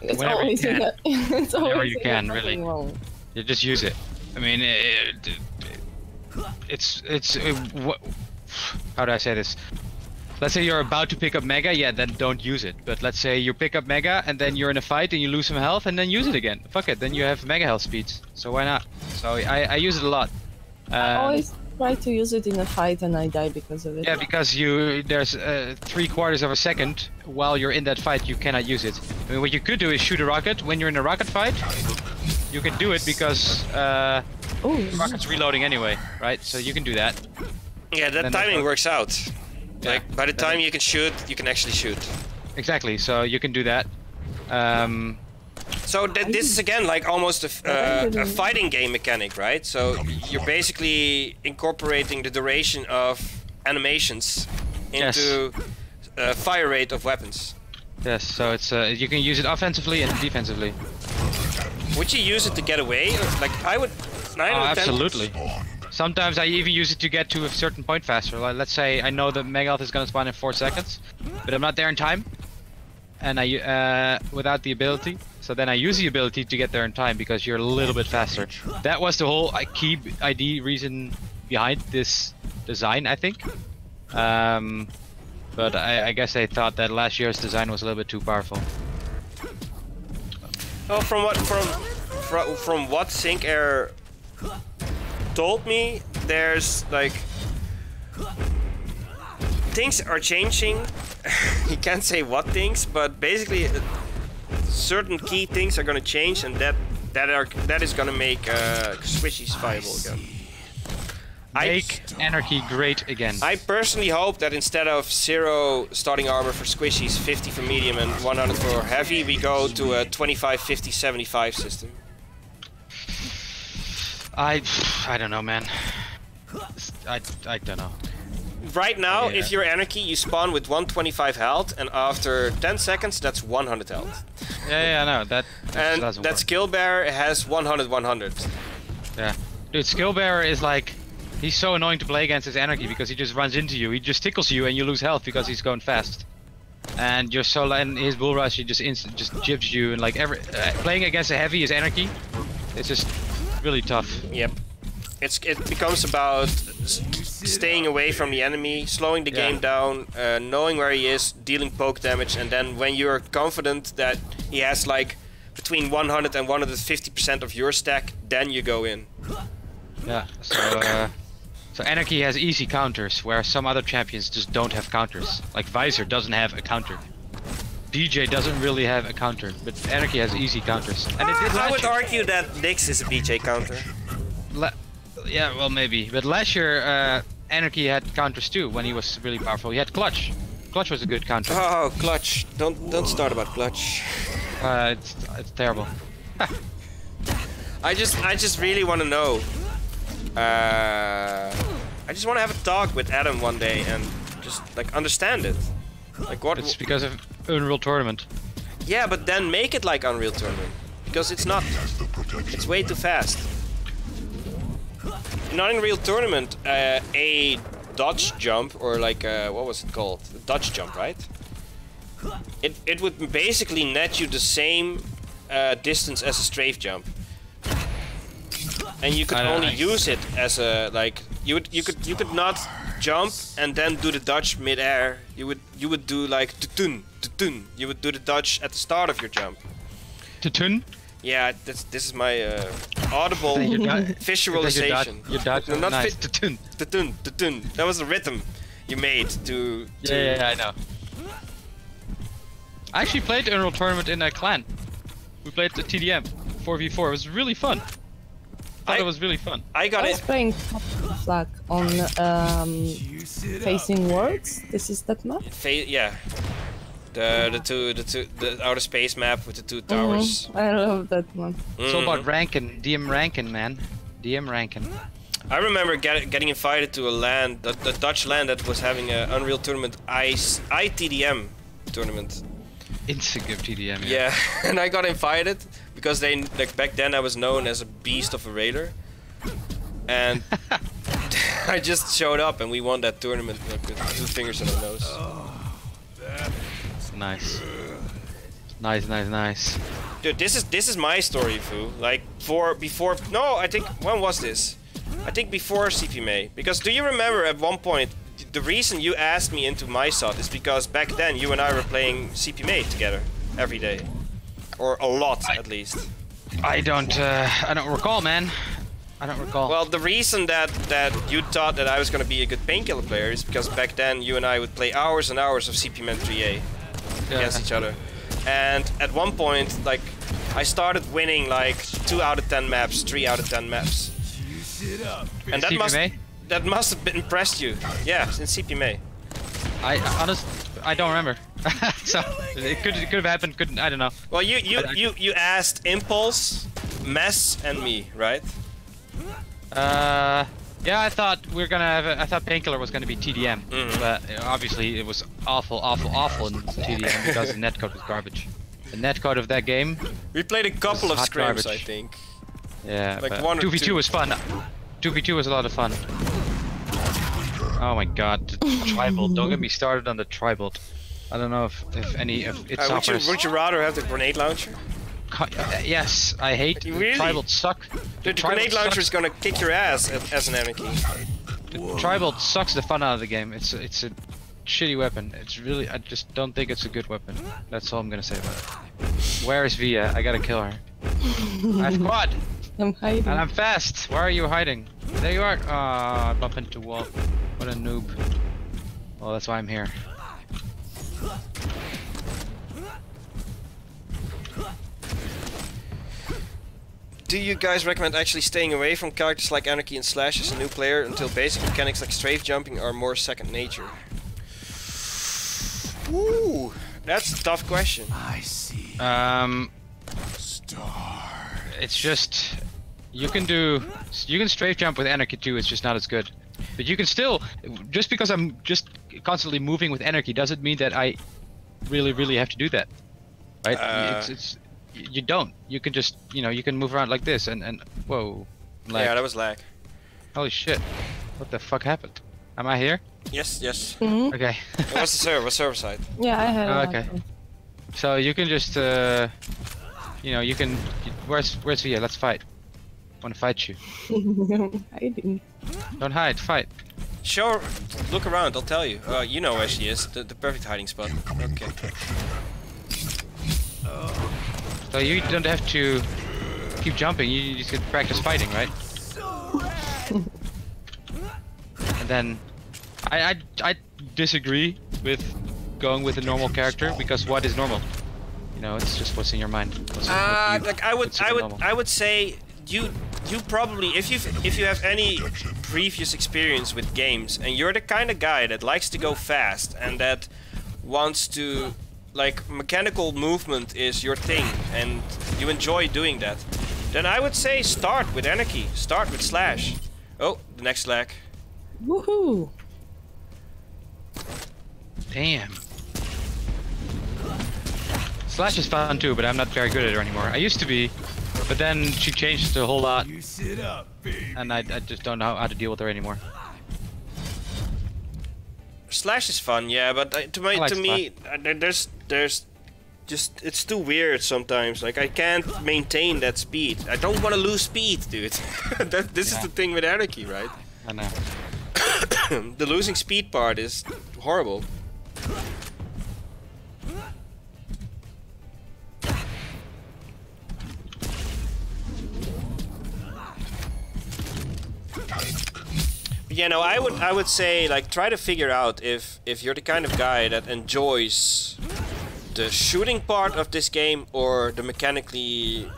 It's Whenever always you can. it's Whenever always you can, really. Wrong. You just use it. I mean, how do I say this? Let's say you're about to pick up Mega, yeah, then don't use it. But let's say you pick up Mega and then you're in a fight and you lose some health, and then use it again. Fuck it, then you have Mega health speeds. So why not? So I use it a lot. I always try to use it in a fight and I die because of it. Yeah, because there's 3/4 of a second while you're in that fight you cannot use it. I mean, what you could do is shoot a rocket. When you're in a rocket fight, you can do it because the rocket's reloading anyway, right? So you can do that. Yeah, that timing works out. Yeah. Like, by the time you can shoot, you can actually shoot. Exactly, so you can do that. So this is again like almost a fighting game mechanic, right? So you're basically incorporating the duration of animations into fire rate of weapons. Yes, so it's you can use it offensively and defensively. Would you use it to get away? Like I would. Absolutely. Sometimes I even use it to get to a certain point faster. Like, let's say I know that Mega Health is gonna spawn in 4 seconds, but I'm not there in time, and I without the ability. So then I use the ability to get there in time because you're a little bit faster. That was the whole key ID reason behind this design, I think. But I guess they thought that last year's design was a little bit too powerful. Oh, from what Sync Air told me, there's like things are changing. He can't say what things, but basically certain key things are gonna change, and that is gonna make squishies viable again. Make Anarki great again. I personally hope that instead of 0 starting armor for squishies, 50 for medium and 100 for heavy, we go to a 25, 50, 75 system. I don't know, man. I don't know. Right now, Yeah. if you're Anarki, you spawn with 125 health, and after 10 seconds, that's 100 health. Yeah, I know. That And doesn't that work. skill bearer has 100, 100. Yeah. Dude, Skill Bearer is like... He's so annoying to play against his Anarki because he just runs into you. He just tickles you and you lose health because he's going fast. And you're so... And his bull rush, he just jibs you and like playing against a heavy is Anarki. It's just really tough. Yep. It becomes about staying away from the enemy, slowing the game down, knowing where he is, dealing poke damage, and then when you're confident that he has like between 100 and 150% of your stack, then you go in. Yeah. So Anarki has easy counters, where some other champions just don't have counters. Like Visor doesn't have a counter. DJ doesn't really have a counter, but Anarki has easy counters. And I would argue that Nyx is a BJ counter. Yeah, well maybe. But last year, Anarki had counters too when he was really powerful. He had Clutch. Clutch was a good counter. Oh, Clutch! Don't start about Clutch. It's terrible. I just really want to know. I just want to have a talk with Adam one day and just like understand it. Like what? It's because of Unreal Tournament. Yeah, but then make it like Unreal Tournament, because it's not. It's way too fast. In Unreal Tournament, a dodge jump, or like what was it called? A dodge jump, right? It would basically net you the same distance as a strafe jump, and you could only use it as a like you could not jump and then do the dodge mid-air. You would do like tutun tutun. You would do the dodge at the start of your jump. Tutun? Yeah, this is my audible visualization. Your dodge No, not nice. tutun tutun tutun. That was the rhythm you made to. Yeah, I know. I actually played Unreal Tournament in a clan. We played the TDM 4v4. It was really fun. I thought it was really fun. I was playing Flag on Facing Worlds. This is that map? Yeah. The outer space map with the two towers. I love that one. It's all about ranking, DM ranking, man. DM ranking. I remember getting invited to a LAN, the Dutch LAN that was having an Unreal Tournament ITDM tournament. Instagram TDM. Yeah, and I got invited because they like back then I was known as a beast of a raider, and I just showed up and we won that tournament like, with 2 fingers on the nose. Nice. Nice. Dude, this is my story, Fu. Like before. No, I think when was this? I think before CPMA. Because do you remember at one point? The reason you asked me into MySOT is because back then you and I were playing CPMA together every day, or a lot at least. I don't recall, man. I don't recall. Well, the reason that you thought that I was gonna be a good painkiller player is because back then you and I would play hours and hours of CPM 3A against each other, and at one point, like, I started winning like 2 out of 10 maps, 3 out of 10 maps, and that must have been impressed you. Yeah, in CPMA. I don't remember. So it could have happened. I don't know. Well, you asked Impulse, Mess, and me, right? Yeah, I thought I thought Painkiller was gonna be TDM, but obviously it was awful in TDM because the netcode was garbage. The netcode of that game. We played a couple of scrims, garbage. I think. Yeah, like but 1 or 2. 2v2 was fun. 2v2 was a lot of fun. Oh my god, the tribal. Don't get me started on the tribal. I don't know if any of its offers. Would you rather have the grenade launcher? Yes, I hate really? tribal suck. The grenade launcher is gonna kick your ass as an Anarki. The tribal sucks the fun out of the game. It's a shitty weapon. It's really, I just don't think it's a good weapon. That's all I'm gonna say about it. Where is Via? I gotta kill her. I have quad! I'm hiding. And I'm fast! Where are you hiding? There you are! Ah, I bump into the wall. What a noob. Well, that's why I'm here. Do you guys recommend actually staying away from characters like Anarki and Slash as a new player until basic mechanics like strafe jumping are more second nature? Ooh, that's a tough question. I see. Star. It's just you can strafe jump with Anarki too. It's just not as good. But you can still, just because I'm just constantly moving with Anarki doesn't mean that I really have to do that, right? You don't. You can just, you can move around like this and whoa. Lag. Yeah, that was lag. Holy shit! What the fuck happened? Am I here? Yes. Mm-hmm. Okay. What's the server? What's server side? Yeah, I have. Okay. So you can just, you can. Where's Via? Let's fight. I wanna fight you. Hiding. Don't hide. Fight. Sure, look around, I'll tell you. You know where she is, the perfect hiding spot. Okay. So you don't have to keep jumping, you just get to practice fighting, right? And then I disagree with going with a normal character, because what is normal? It's just what's in your mind. Like I would say you probably, if you have any previous experience with games and you're the kind of guy that likes to go fast and that wants to, like, mechanical movement is your thing and you enjoy doing that, then I would say start with Anarki, start with Slash. Oh, the next lag. Woohoo! Damn. Slash is fun too, but I'm not very good at her anymore. I used to be, but then she changed a whole lot, and I just don't know how to deal with her anymore. Slash is fun, yeah, but to me, there's just, it's too weird sometimes. Like, I can't maintain that speed. I don't want to lose speed, dude. This is the thing with Anarki, right? I know. The losing speed part is horrible. Yeah, no, I would say, like, try to figure out if you're the kind of guy that enjoys the shooting part of this game or the mechanically,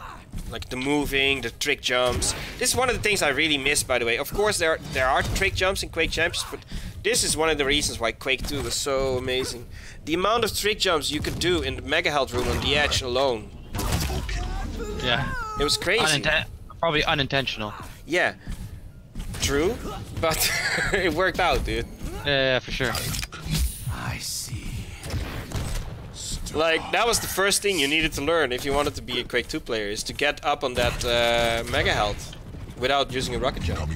like, the moving, the trick jumps. This is one of the things I really miss, by the way. Of course, there are trick jumps in Quake Champions, but this is one of the reasons why Quake 2 was so amazing. The amount of trick jumps you could do in the Mega Health room on the edge alone. Yeah. It was crazy. Probably unintentional. Yeah. True, but it worked out, dude. Yeah, for sure. I see. Like, that was the first thing you needed to learn if you wanted to be a Quake 2 player, is to get up on that Mega Health without using a rocket jump.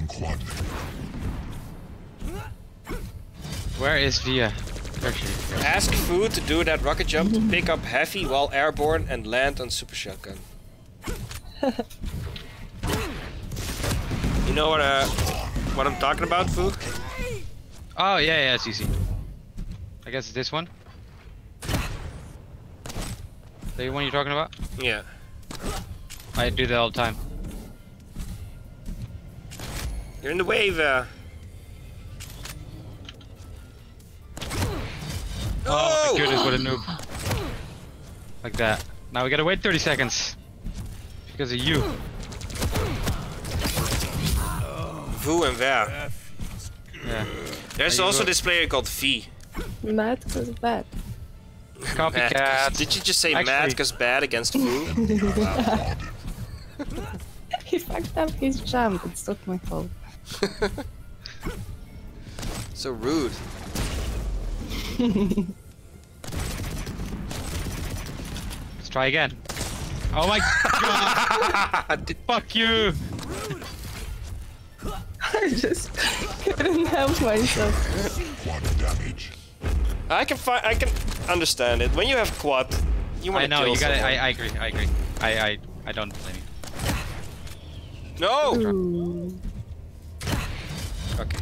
Where is Via? Ask Food to do that rocket jump to pick up heavy while airborne and land on Super Shotgun. You know what I'm talking about, Fu? Oh yeah, it's easy. I guess it's this one. The one you're talking about? Yeah. I do that all the time. You're in the wave. Oh my goodness, what a noob! Like that. Now we gotta wait 30 seconds because of you. Fu and Ver. Yeah. There's also this player called V. Mad because bad. Copycat. Did you just say mad because bad against Fu? He fucked up his jump. It's not my fault. So rude. Let's try again. Oh my god! Fuck you! I just couldn't help myself. Quad damage. I can understand it. When you have quad, you want to kill I know, you gotta. someone. I agree. I don't blame you. No. Ooh. Okay.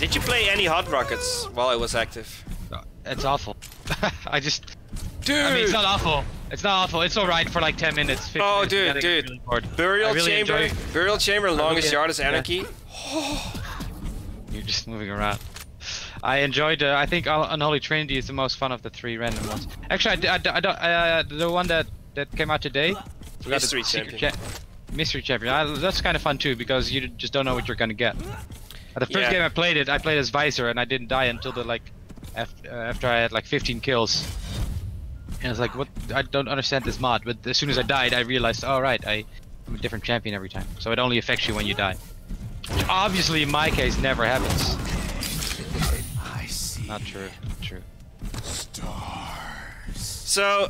Did you play any Hot Rockets while I was active? It's awful. I just. Dude. I mean, it's not awful. It's not awful. It's alright for like 10 minutes. 15 Oh, minutes, dude, getting dude. really Burial chamber. Burial chamber, longest yard is yeah. Anarki. You're just moving around. I enjoyed. I think Unholy Trinity is the most fun of the 3 random ones. Actually, the one that came out today. Mystery champion. Mystery champion. That's kind of fun too because you just don't know what you're gonna get. The first game I played as Visor and I didn't die until after I had like 15 kills. And I was like, what? I don't understand this mod. But as soon as I died, I realized, oh right, I'm a different champion every time. So it only affects you when you die. Which obviously in my case never happens. I see. Not true. Not true. Stars. So,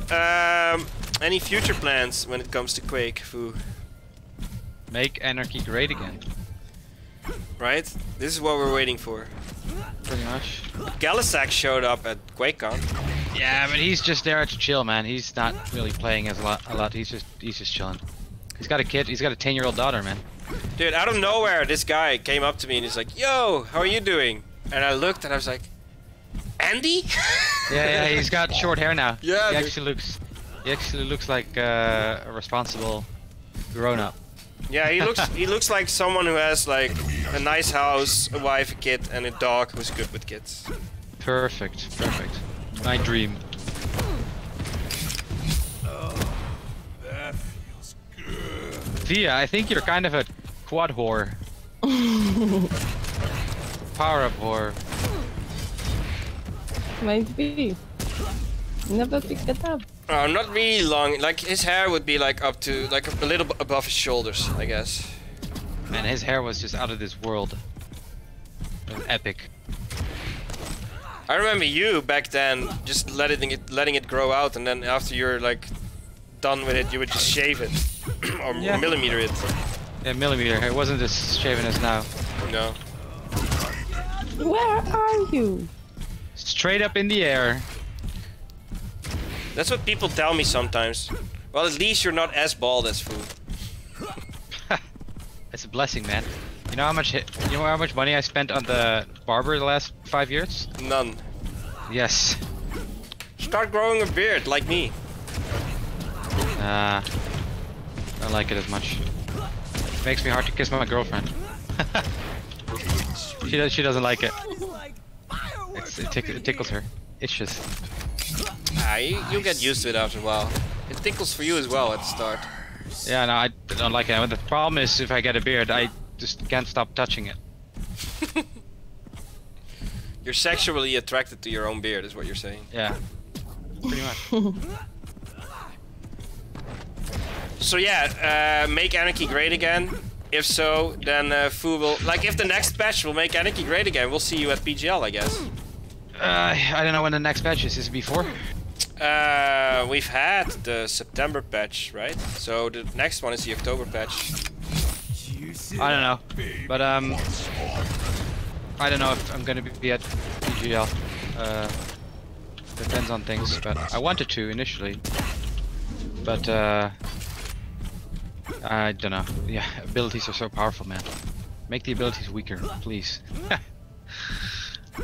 any future plans when it comes to Quake, Vo? Make Anarchy great again. Right? This is what we're waiting for. Pretty much. Galisac showed up at QuakeCon. Yeah, but he's just there to chill, man. He's not really playing a lot. He's just chilling. He's got a kid. He's got a 10-year-old daughter, man. Dude, out of nowhere, this guy came up to me and he's like, "Yo, how are you doing?" And I looked and I was like, "Andy?" Yeah, he's got short hair now. Yeah, he actually looks like a responsible grown-up. Yeah, he looks like someone who has like a nice house, a wife, a kid, and a dog who's good with kids. Perfect. My dream. That feels good. Via, I think you're kind of a quad whore. Power-up whore. Might be. Never picked it up. Not really long. Like his hair would be like up to like a little above his shoulders, I guess. Man, his hair was just out of this world. It was epic. I remember you back then just letting it grow out, and then after you're like done with it, you would just shave it or millimeter it. Yeah, millimeter. It wasn't as shaven as now. No. Where are you? Straight up in the air. That's what people tell me sometimes. Well, at least you're not as bald as Vo. It's a blessing, man. You know how much money I spent on the barber the last 5 years? None. Yes. Start growing a beard like me. I don't like it as much. It makes me hard to kiss my girlfriend. She doesn't like it. It tickles her. Itches. You'll get used to it after a while. It tickles for you as well at the start. Yeah, no, I don't like it. The problem is if I get a beard, I just can't stop touching it. You're sexually attracted to your own beard, is what you're saying. Yeah, pretty much. So yeah, make Anarchy great again. If so, then Vo will... Like, if the next patch will make Anarchy great again, we'll see you at PGL, I guess. I don't know when the next patch is. Is it before? We've had the September patch, right? So the next one is the October patch. I don't know, but I don't know if I'm gonna be at PGL. Depends on things, but I wanted to initially, but I don't know. Yeah, abilities are so powerful, man. Make the abilities weaker, please.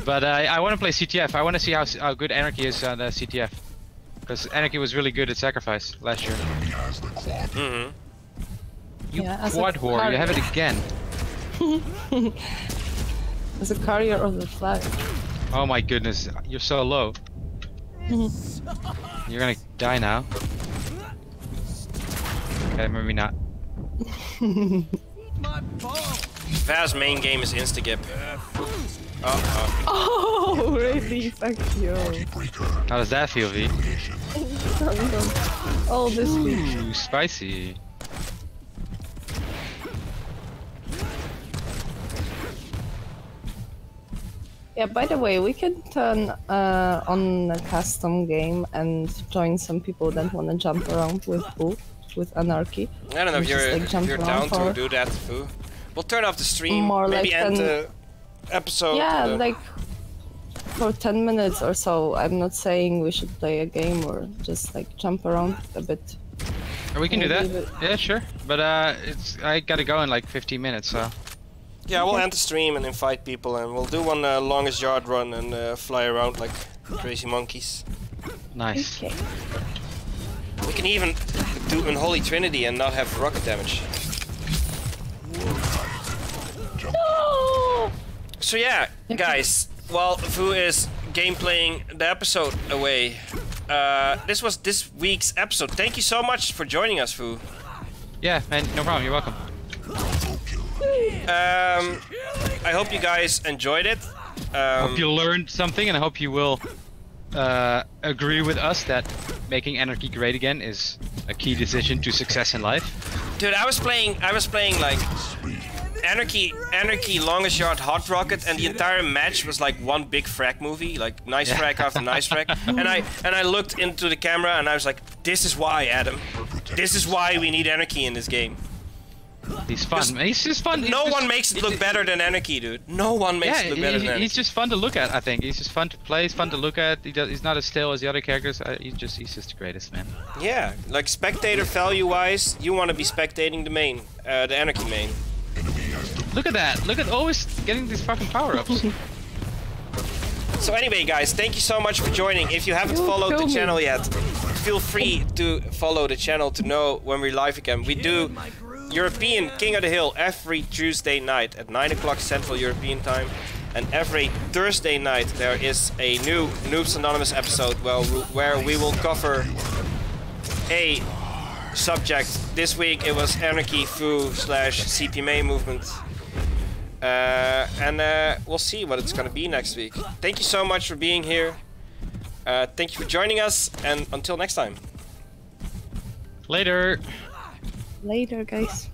But I want to play CTF. I want to see how good Anarchy is on the CTF. Because Anarchy was really good at Sacrifice last year. Mm-hmm. You quad whore, you have it again. As a carrier of the flag. Oh my goodness, you're so low. You're gonna die now. Okay, maybe not. Vaz main game is Instagip. Oh, really? Fuck you. How does that feel, V? Oh, this week. Ooh, spicy. Yeah, by the way, we can turn on a custom game and join some people that want to jump around with Vo, with Anarchy. I don't know if you're down for... to do that, Vo. We'll turn off the stream, More maybe like end the episode. Yeah, like for 10 minutes or so. I'm not saying we should play a game or just like jump around a bit. We can do that. Yeah, sure. But I gotta go in like 15 minutes, so. Yeah, we'll end the stream and invite people, and we'll do one longest yard run and fly around like crazy monkeys. Nice. Okay. We can even do Unholy Trinity and not have rocket damage. No! So yeah, guys, while Vo is gameplaying the episode away. This was this week's episode. Thank you so much for joining us, Vo. Yeah, man, no problem. You're welcome. I hope you guys enjoyed it. Hope you learned something, and I hope you will agree with us that making Anarchy great again is a key decision to success in life. Dude, I was playing like Anarchy, Longest Yard, Hot Rocket, and the entire match was like one big frag movie, like nice frag after nice frag. And I looked into the camera and I was like, this is why, Adam. This is why we need Anarchy in this game. He's fun. He's just fun. No one makes it look better than Anarchy, dude. No one makes it look better than Anarchy. He's just fun to look at, I think. He's just fun to play, he's fun to look at. He's not as stale as the other characters. He's just the greatest, man. Yeah, like spectator value-wise, you want to be spectating the main, the Anarchy main. Look at that! Look at always getting these fucking power-ups. So anyway, guys, thank you so much for joining. If you haven't followed the channel yet, feel free to follow the channel to know when we're live again. We do European King of the Hill every Tuesday night at 9 o'clock Central European time. And every Thursday night there is a new n00bs Anonymous episode where we will cover a subject. This week it was Anarchy, Vo / CPMA movement. We'll see what it's gonna be next week. Thank you so much for being here. Thank you for joining us, and until next time. Later. Later, guys.